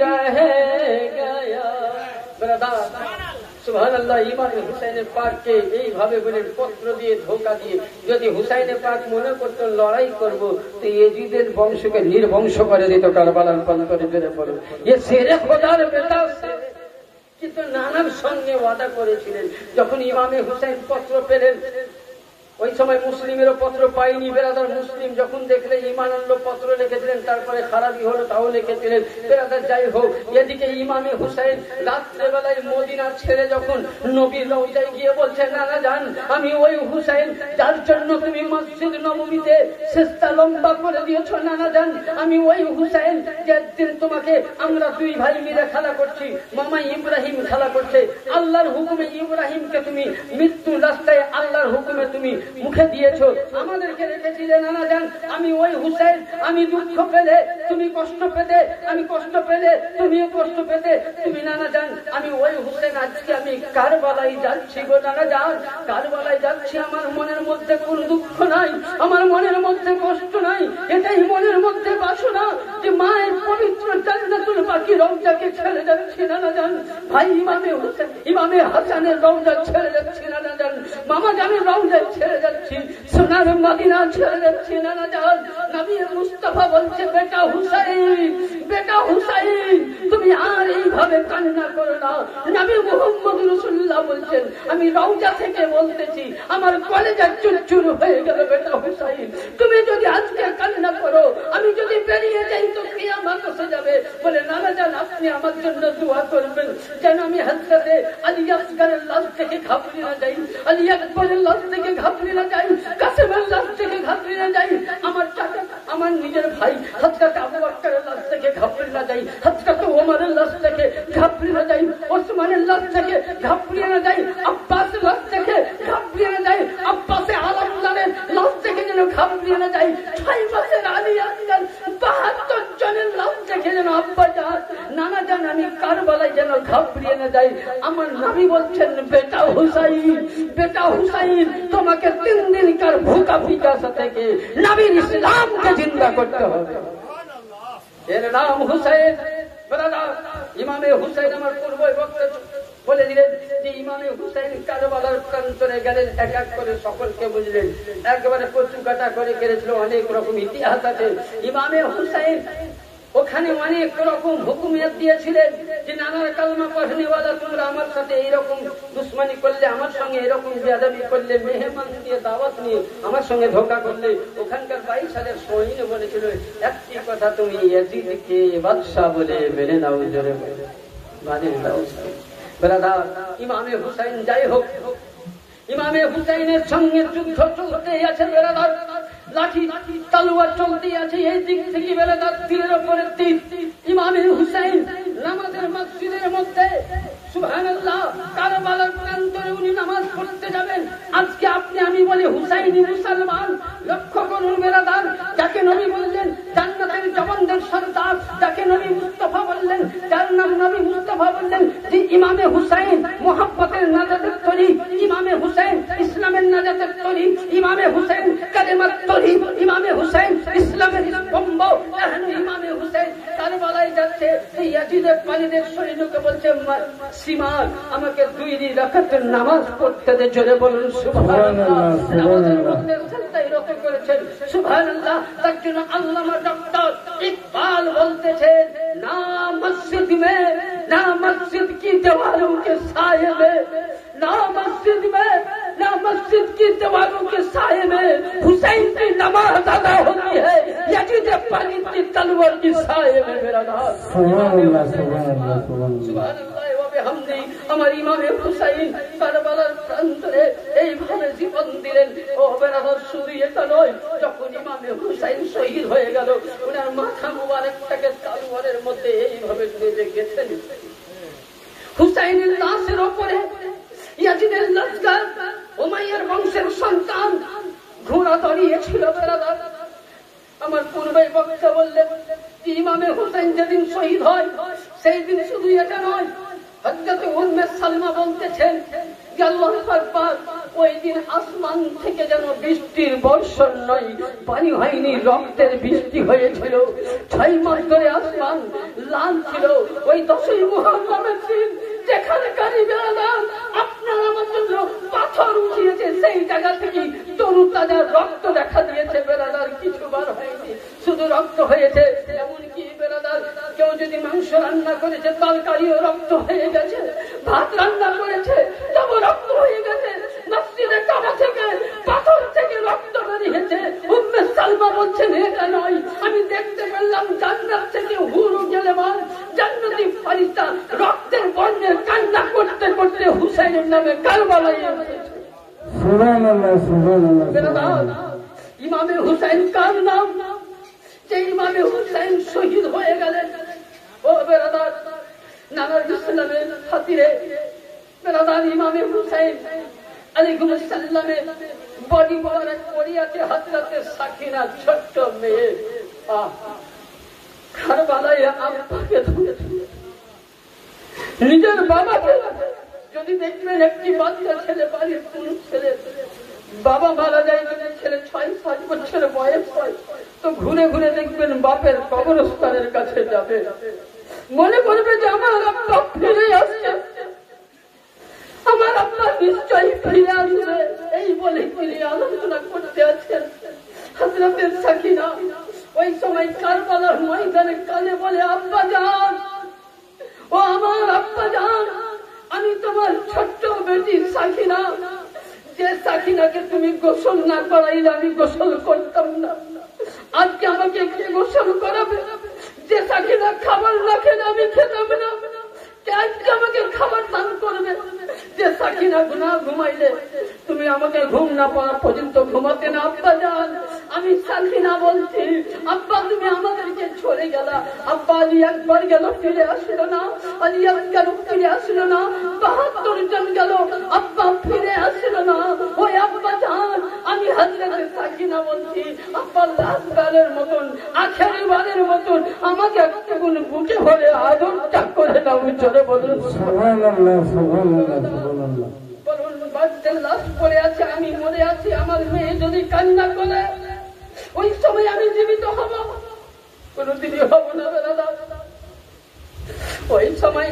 रह गया। সুবহানাল্লাহ। ইমামে হুসাইনের পাককে এইভাবে বলে পত্র দিয়ে ধোকা দিয়ে যদি হুসাইনের পাক মনে করতো লড়াই করব, তো ইয়াজিদের বংশকে নির্বংশ করে দিত কারবালার প্রান্তরে। জেনে পড়ো, এ শেরে খোদার বেটা। কিন্তু নানার সঙ্গে ওয়াদা করেছিলেন। যখন ইমামে হুসাইন পত্র পেলেন, ওই সময় মুসলিমেরও পত্র পাইনি বেরাদার। মুসলিম যখন দেখলে ইমান আনলো, পত্র লিখেছিলেন, তারপরে খারাপই হলো তাও লিখেছিলেন বেরাদার। যাই হোক, এদিকে ইমামে হুসাইন রাত্রেবেলায় মদিনা ছেড়ে যখন নবীর রওজায় গিয়ে বলছে, নানা জান আমি ওই হুসাইন যার জন্য তুমি মসজিদ নববীতে সিজদা লম্বা করে দিয়েছো, নানা জান আমি ওই হুসাইন যে দিন তোমাকে আমরা দুই ভাই মিলে খেলা করছি, মামা ইব্রাহিম খেলা করছে, আল্লাহর হুকুমে ইব্রাহিমকে তুমি মৃত্যুর রাস্তায় আল্লাহর হুকুমে তুমি মুখে দিয়েছো, আমাদেরকে রেখেছিলে, নানা জান আমি ওই হুসাইন, আমি দুঃখ পেলে তুমি কষ্ট পেতে, আমি কষ্ট পেলে তুমিও কষ্ট পেতে, তুমি নানা জান আমি ওই হুসাইন। আজকে আমি কারবালায় যাচ্ছি গো নানা জান, কারবালায় যাচ্ছি, আমার মনের মধ্যে কোন দুঃখ নাই, আমার মনের মধ্যে কষ্ট নাই, এটাই মনের মধ্যে বাসনা যে মায়ের পবিত্র জান্নাতুল বাকি রওজাকে ছেড়ে যাচ্ছি নানা জান, ভাই ইমামে হুসাইন ইমামে হাসানের রওজা ছেড়ে যাচ্ছি নানা জান, মামা জানের রওজা ছেড়ে যাচ্ছি, সোনার মদিনা ছেড়ে যাচ্ছি নানা জান। নবী মুস্তাফা বলছে, বেটা হুসাইন, বেটা হুসাইন তুমি আর এইভাবে কান্না করো না। নবী মুহাম্মদ রাসূলুল্লাহ বলছেন, আমি রওজা থেকে বলতেছি, আমার কলেজা চুরচুর হয়ে গেল, বেটা হুসাইন তুমি যদি আজকে কান্না করো, আমি যদি বেরিয়ে যাই তো কিয়ামত এসে যাবে। বলে নানা জান আপনি আমার জন্য দোয়া করবেন যেন আমি হযরতে আলী আসগরের লাশ থেকে ঘাবড়ে না যাই, আলী আকবরের লাশ থেকে ঘাবড়ে না যাই, কাসেমের লাশ থেকে ঘাবড়ে না যাই, আমার চাচা আমার নিজের ভাই হযরত আবু বকরের লাশ থেকে ঘাবড়ে না যাই, হযরত ওমরের লাশ থেকে ঘাবড়ে না যাই, ওসমানের লাশ থেকে ঘাবড়ে না যাই, আব্বাসের লাশ থেকে ঘাবড়ে না যাই, আব্বাসে আলমদারের লাশ থেকে যেন ঘাবড়ে না যাই, 6 মাসের আলী আসগর 72 জনের লাশ থেকে যেন আব্বা জান নানা জান আমি কারবালায় যেন ঘাবড়ে না যাই। আমার নবী বলছেন, বেটা হুসাইন, বেটা হুসাইন তোমাকে 3 দিনকার ভুকা পিপাসা থেকে নবীর ইসলামকে জিন্দা করতে হবে। এর নাম হুসাইন। ইমামে হুসাইন আমার পূর্ব বক্তা বলে দিলেন যে ইমামে হুসাইন কারবালার প্রান্তরে গেলেন, এক এক করে সকলকে বুঝলেন, একবারে কচু কাটা করে গেছিল, অনেক রকম ইতিহাস আছে। ইমামে হুসাইন ওখানে অনেক রকম হুকুমিয়ত দিয়েছিলেন যে নানার কালমা পড়নেওয়ালা তোমরা আমার সাথে এইরকম দুশ্মনী করলে, আমার সঙ্গে এরকম বেয়াদবি করলে, মেহমান দিয়ে দাওয়াত নিয়ে আমার সঙ্গে ধোঁকা করলে, ওখানকার 22 সালের সৈন্য বলেছিল একটি কথা, তুমি ইয়াজিদকে বাদশা বলে মেনে নাও, জোরে মানে নাও। ব্রাদার ইমামে হুসাইন যাই হোক, ইমামে হুসাইনের সঙ্গে যুদ্ধ চলতে আছে ব্রাদার, লাঠি তলোয়ার চলতে আছে, এই দিক থেকে বেলাদার তীরের উপরে তীর। ইমামে হুসাইন নামাজের মসজিদের মধ্যে সুবহানাল্লাহ কারবালার প্রান্তরে উনি নামাজ পড়তে যাবেন। আজকে আপনি আমি বলি হুসাইনি মুসলমান, লক্ষ্য করুন বেলাদার, যাকে নবী বললেন জান্নাতের জওয়ানদের সরদার, যাকে নবী মুস্তাফা বললেন, যার নাম নবী মুস্তাফা বললেন যে ইমামে হুসাইন মুহাব্বতের নাজাতের তরি, ইমামে হুসাইন ইসলামের নাজাতের তরি, ইমামে হুসাইন কালেমার তরি, ইমামে হুসাইন ইসলামের স্তম্ভ। এখন ইমামে হুসাইন কারবালায় যাচ্ছে, ইয়াজিদের পালিদের সৈন্যকে বলছে, সীমার আমাকে 2 রাকাতের নামাজ পড়তে দে, জোরে বলুন সুবহানাল্লাহ। নামাজের মধ্যে সাজদায় রত করেছেন সুবহানাল্লাহ। তার জন্য আল্লামা ডক্টর ইকবাল বলতেছেন, না মসজিদ মে না মসজিদ কি दीवारों के साये में, ना मस्जिद में ना मस्जिद की दीवारों के साये में हुसैन की नमाज अदा होती है, यजीद पानी की तलवार की साये में। मेरा नाम सुभान अल्लाह। আমার ইমামে হুসাইন কারবালার প্রান্তরে এইভাবে জীবন দিলেন। ও বেরাদর শুধু এটা নয়, যখন ইমামে হুসাইন শহীদ হয়ে গেল, ওনার মাথা মুবারকটাকে তলোয়ারের মধ্যে এইভাবে বেঁধে গেছেন। হুসাইনের লাশের উপরে ইয়াজিদের লস্কর উমাইয়ার বংশের সন্তান ঘোড়া দাঁড়িয়েছিল। বেরাদর আমার পূর্বে বক্তা বললেন ইমামে হুসাইন যেদিন শহীদ হয় সেই দিন শুধু এটা নয়, হযরত উম্মে সালমা বলতেছেন যে আল্লাহ আকবার, ওই দিন আসমান থেকে যেন বৃষ্টির বর্ষণ নয়, পানি হয়নি, রক্তের বৃষ্টি হয়েছিল। 6 মাস ধরে আসমান লাল ছিল। ওই 10ই মুহররমের দিন যেখানে কারিবেলাদান আপনার আমার জন্য পাথর উঠিয়েছে, সেই জায়গা থেকে তরু তাজা রক্ত দেখা দিয়েছে। বেলাদার কিছু বার হয়নি, শুধু রক্ত হয়েছে। এমনকি বেলাদার কেউ যদি মাংস রান্না করেছে, তরকারিও রক্ত হয়ে গেছে, ভাত রান্না করেছে তবু রক্ত হয়ে গেছে। মসজিদে কাবা থেকে পাথর বলছেন এটা নয়, আমি দেখতে পেলাম জান্নাত থেকে হুরু গেলেমান জান্নাতি ফেরেশতা রক্তের বর্ণের কান্না করতে করতে হুসাইনের নামে কারবালায় এসেছে। সুবহানাল্লাহ সুবহানাল্লাহ। ইমামে হুসাইন কার নাম? যে ইমামে হুসাইন শহীদ হয়ে গেলেন। ও বেরাদার, নানার ইসলামের খাতিরে বেরাদার ইমামে হুসাইন আলাইহিস সালামের বডি মোবারক পড়িয়াছে হযরতে সাকিনা ছোট্ট মেয়ে। কারবালায় আব্বাকে নিজের বাবাকে, যদি দেখবেন একটি বাচ্চা ছেলে, বাড়ির পুরুষ ছেলে বাবা মারা যায়, যদি ছেলে 6-7 বছর বয়স হয় তো ঘুরে ঘুরে দেখবেন বাপের কবরস্থানের কাছে যাবে, মনে করবে যে আমার আব্বা ফিরে আসছে, আমার আব্বা নিশ্চয়ই ফিরে আসবে। এই বলে তিনি আলোচনা করতে আছেন হযরতে সাকিনা। ওই সময় কারবালার ময়দানে কালে বলে, আব্বা জান, ও আমার আব্বা জান, আমি তোমার ছোট্ট বেটি সাকিনা, যে সাকিনাকে তুমি গোসল না করাইলে আমি গোসল করতাম না, আজকে আমাকে কে গোসল করাবে? যে সাকিনা খাবার না খেলে আমি খেতাম না, আজকে আমাকে খাবার দান করবে? যে সাকিনা গুনাহ ঘুমাইলে তুমি আমাকে ঘুম না পড়া পর্যন্ত ঘুমাতে না। আব্বা জান, আমি সাকিনা বলছি, আব্বা তুমি আমাদেরকে ছড়ে গেলা, আব্বা আলী একবার গেল ফিরে আসলো না, আলী গেল ফিরে আসলো না, 72 জন গেল, আব্বা ফিরে আসলো না। ওই আব্বা জান, আমি হযরতে সাকিনা বলছি, আব্বা লাস্টবারের মতন, আখেরি বারের মতন আমাকে একটু বুকে ভরে আদরটা করে দাও। চলে বলুন সুবহানাল্লাহ সুবহানাল্লাহ সুবহানাল্লাহ। বলুন, বাচ্চার লাশ পড়ে আছে, আমি মরে আছি, আমার মেয়ে যদি কান্না করে ওই সময় আমি জীবিত হব? কোনদিনই হব না বেরাদার। ওই সময়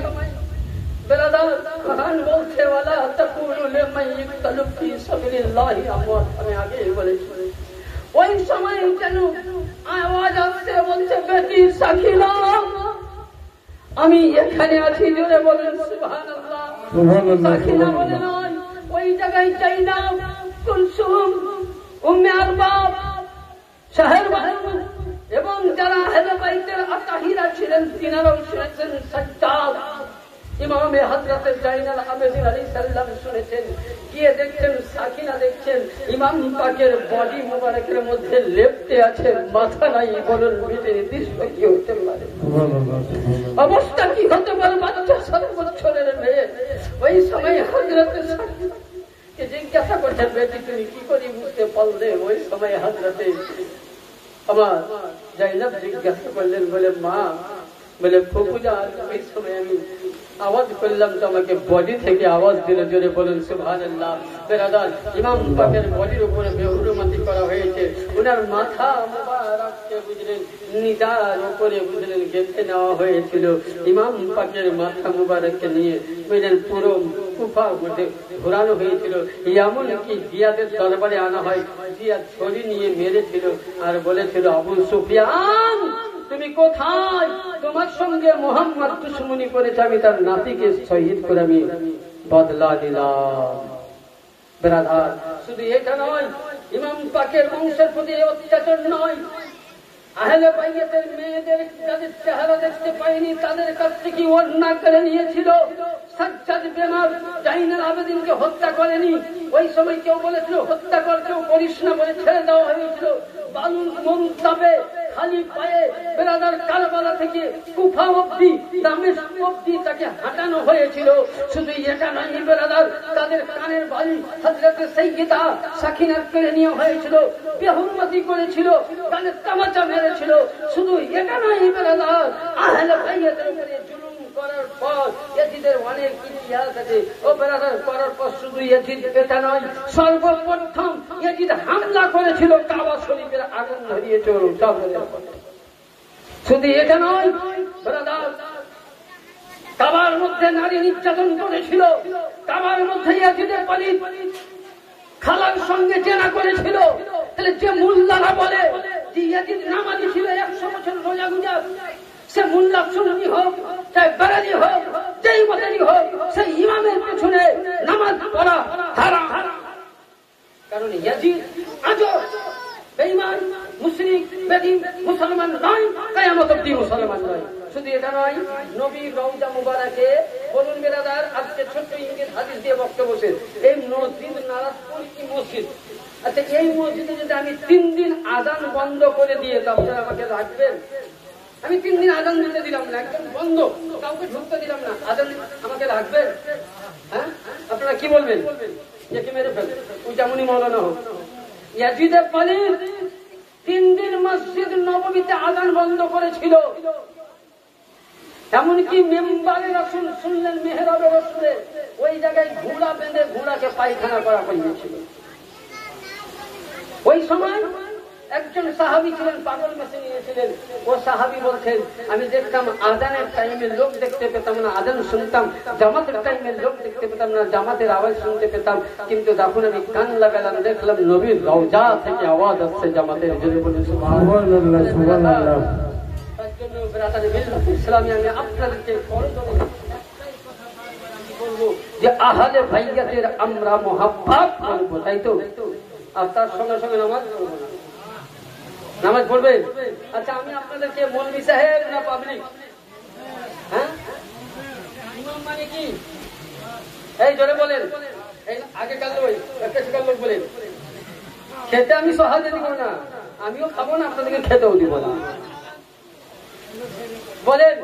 বেরাদার কোরআন বলছে, ওয়ালা তাকুলু লিমান ইয়াকতুলু ফি সাবিলিল্লাহি আমওয়াত। আমি আগেই বলেছি, ওই সময় যেন আওয়াজ আসছে, বলছে, বেটি সাকিনা আমি এখানে আছি। জোরে বলেন সুবহানাল্লাহ। সাকিনা বলে নয়, ওই জায়গায় চাই না কুলসুম, উম্মে আরবাব, শাহের মাহমুদ এবং যারা আহলে বাইতের আতাহিরা ছিলেন তিনারাও শুনেছেন। সাজ্জাদ ইমামে হযরতে জাইনাল আবেদিন আলাইহিস সালাম শুনেছেন। গিয়ে দেখছেন সাকিনা, দেখছেন ইমাম পাকের বডি মোবারকের মধ্যে লেপ্টে আছে, মাথা নাই। বলুন বিজের দৃশ্য কি হতে পারে? অবস্থা কি হতে পারে? বাচ্চা 7 বছরের মেয়ে। ওই সময় হযরতে সাকিনাকে জিজ্ঞাসা করছেন, বেটি তুমি কি করে বুঝতে পারলে? ওই সময় হযরতে আমার জাইনাব জিজ্ঞাসা করলেন, বলে মা, বলে ফুফুজান, ওই সময় আমি আওয়াজ করলাম তো আমাকে বডি থেকে আওয়াজ দিল। জোরে বলুন সুবহানাল্লাহ। বেরাদার, ইমাম পাকের বডির উপরে বেহুরমতি করা হয়েছে, ওনার মাথা মুবারককে বুঝলেন নিদার উপরে বুঝলেন গেঁথে নেওয়া হয়েছিল। ইমাম পাকের মাথা মুবারককে নিয়ে বুঝলেন পুরো কুফার মধ্যে ঘোরানো হয়েছিল। এমনকি জিয়াদের দরবারে আনা হয়, জিয়াদ ছড়ি নিয়ে মেরেছিল আর বলেছিল, আবু সুফিয়ান তুমি কোথায়? তোমার সঙ্গে মোহাম্মদ দুশমনি করেছে, আমি তার নাতিকে শহীদ করে আমি বদলা দিলাম। ব্রাদার, শুধু এটা নয়, ইমাম পাকের বংশের প্রতি অত্যাচার নয়, আহলে বাইতের মেয়েদের যাদের চেহারা দেখতে পাইনি তাদের কাছ থেকে ওড়না করে নিয়েছিল। সাজ্জাদ বেমার জাইনাল আবেদিনকে হত্যা করেনি। ওই সময় কেউ বলেছিল হত্যা কর, কেউ করিস না বলে ছেড়ে দেওয়া হয়েছিল। বালুন মমতাবে খালি পায়ে বেরাদার কারবালা থেকে কুফা অব্দি, দামেস্ক অব্দি তাকে হাঁটানো হয়েছিল। শুধু এটা নয় বেরাদার, তাদের কানের বালি হযরতে সাইয়্যিদা সাকিনার কেড়ে নেওয়া হয়েছিল, বেহুরমতি করেছিল, কানে তামাচা মেরেছিল। শুধু এটা নয় বেরাদার, আহলে বাইতের উপরে জুলুম করার পর ইয়াজিদের অনেক ইতিহাস আছে। ও বেরাদার, করার পর শুধু ইয়াজিদ এটা নয়, সর্বপ্রথম ইয়াজিদ হামলা করেছিল কাবা শরীফের আগুন ধরিয়েছিল। শুধু এটা নয় বেরাদার, কাবার মধ্যে নারী নির্যাতন করেছিল, কাবার মধ্যে ইয়াজিদের পালিত খালার সঙ্গে জেনা করেছিল। তাহলে যে মুল্লারা বলে যে ইয়াজিদ নামাজি ছিল, 100 বছর রোজা গুজার, সে মুল্লা সুন্নি হোক চাই বারাজি হোক, যেই মতেরই হোক, সেই ইমামের পেছনে নামাজ পড়া হারাম। কারণ ইয়াজিদ আজও বেঈমান, মুশরিক, বেদীন মুসলমান নয়, কিয়ামত অবধি মুসলমান নয়। শুধু এটা নয়, নবীর রওজা মুবারাকে বলুন বেরাদার, আজকে ছোট্ট ইঙ্গিত হাদিস দিয়ে বক্তব্য শেষ। এই মসজিদ নারাজপুর কি মসজিদ? আচ্ছা, এই মসজিদে যদি আমি 3 দিন আযান বন্ধ করে দিয়ে আপনারা আমাকে রাখবেন? আমি 3 দিন আযান দিতে দিলাম না, একদম বন্ধ, কাউকে ঢুকতে দিলাম না, আযান আমাকে রাখবেন? হ্যাঁ, আপনারা কি বলবেন? যে কি মেরে ফেলবেন? ওই যেমনই মৌলানা হোক। ইয়াজিদে পালির 3 দিন মসজিদ নববীতে আযান বন্ধ করেছিল। এমনকি মেম্বারে রাসূল শুনলেন, মেহরাবে রাসূলে ওই জায়গায় ঘোড়া বেঁধে ঘোড়াকে পায়খানা করা হয়েছিল। ওই সময় একজন সাহাবী ছিলেন, পাগল মেসে নিয়েছিলেন। ও সাহাবী বলছেন, আমি দেখতাম আযানের টাইমে লোক দেখতে পেতাম না, আযান শুনতাম, জামাতের টাইমে লোক দেখতে পেতাম না, জামাতের আওয়াজ শুনতে পেতাম, কিন্তু যখন আমি কান লাগালাম দেখলাম নবীর রওজা থেকে আওয়াজ আসছে জামাতের। জোরে বলুন সুবহানাল্লাহ, সুবহানাল্লাহ। তার জন্য ব্রাদারে মিল্লাত ইসলামী আমি আপনাদেরকে বলবো যে আহলে ভাইয়াতের আমরা মুহাব্বত করব, তাই তো? আর তার সঙ্গে সঙ্গে নামাজ পড়বো না। নামাজ পড়বেন? আচ্ছা, আমি আপনাদেরকে মৌলভী সাহেব না পাবলিক? হ্যাঁ, ইমাম মানে কি? এই জোরে বলেন। এই আগেকার লোক, এখনকার লোক বলেন খেতে আমি সহজে দিব না, আমিও খাবো না, আপনাদেরকে খেতেও দিব না। বলেন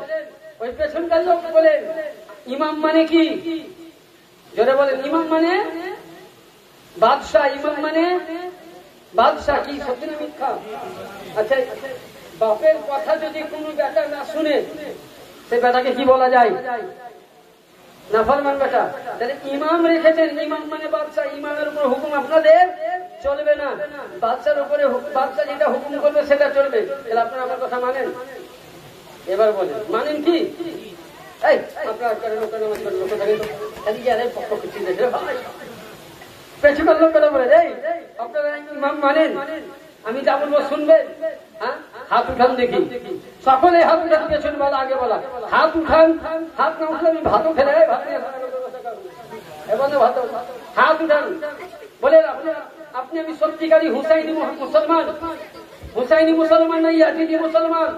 ওই পেছনকার লোক বলেন ইমাম মানে কি? জোরে বলেন। ইমাম মানে বাদশাহ, ইমাম মানে বাদশাহ। কি সত্যি না মিথ্যা? আচ্ছা, বাপের কথা যদি কোনো বেটা না শুনে সে বেটাকে কি বলা যায়? নাফরমান বেটা। তাহলে ইমাম রেখেছেন, ইমাম মানে বাদশাহ। ইমামের উপর হুকুম আপনাদের চলবে না, বাদশার উপরে বাদশাহ যেটা হুকুম করবে সেটা চলবে। তাহলে আপনারা আমার কথা মানেন? এবার বলেন মানেন কি? এই আপনার লোক থাকে তো পক্ষ চিন্তা ভাই পেছনের লোকেরা বলে, এই আপনারা ইমাম মানেন? আমি যা বলবো শুনবেন? হ্যাঁ, হাত উঠান দেখি। সকলে হাত উঠান, পেছন বলা, আগে বলা। হাত উঠান। হাত না উঠলে আমি ভাতও খেলে ভাত। হাত উঠান। বলে আপনি আমি সত্যিকারী হুসাইনি মুসলমান? হুসাইনি মুসলমান না ইয়াজিদি মুসলমান?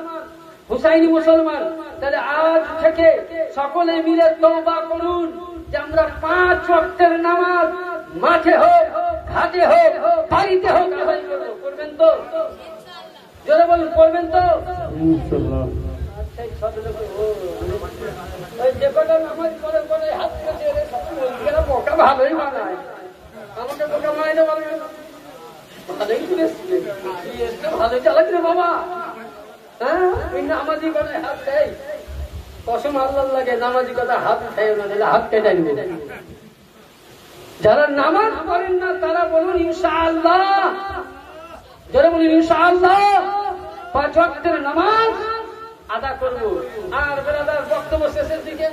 হুসাইনি মুসলমান। তাহলে আজ থেকে সকলে মিলে তওবা করুন যে আমরা 5 ওয়াক্তের নামাজ মাঠে হোক, ঘাটে হোক, বাড়িতে হোক আদায় করব। করবেন তো? জোরে বলুন, করবেন তো? যে কটা নামাজ পড়ে পড়ে হাত পেতে বোকা ভালোই বানায়, আমাকে বোকা বানাইতে পারবে? ভালোই ভালো চালাক রে বাবা। হ্যাঁ, ওই নামাজি করে হাত দেয়, কসম আল্লাহ লাগে নামাজি কথা হাত খাই না, হাত কেটে নিবে। যারা নামাজ পড়েন না তারা বলুন ইনশাআল্লাহ। যারা বলুন ইনশাআল্লাহ 5 ওয়াক্তের নামাজ আদা করব। আর ব্রাদার বক্তব্য শেষের দিকে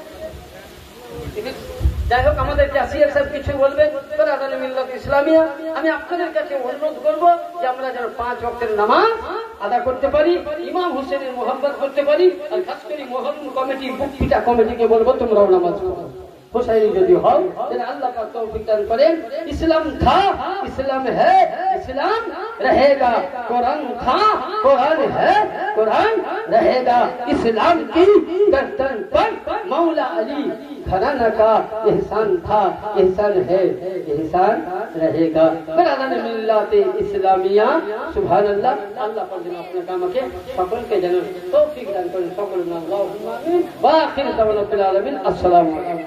যাই হোক, আমাদের ক্যাশিয়ার সাহেব কিছু বলবেন। ব্রাদারে মিল্লাত ইসলামিয়া আমি আপনাদের কাছে অনুরোধ করব যে আমরা যেন 5 ওয়াক্তের নামাজ আদা করতে পারি, ইমাম হোসেনের মোহাব্বত করতে পারি। আর খাস করে মহরম কমিটি, বুকপিটা কমিটিকে বলবো তোমরাও নামাজ পড়ো। হুসাইনি যদি হও তাহলে আল্লাহ পাক তৌফিক দান করেন। ইসলাম থা ইসলাম है इस्लाम रहेगा, कुरान था कुरान है कुरान रहेगा। इस्लाम की गर्दन पर मौला अली घराना का एहसान था, एहसान है, एहसान रहेगा। बरादर मिल्लत इस्लामिया सुभानाल्लाह। আল্লাহ পাক যেন আপনার কামকে সকলকে যেন তৌফিক দান করেন। সকল আল্লাহুম্মা আমিন। ওয়া আখির দাওয়ানা ফিল আলামিন। আসসালামু আলাইকুম।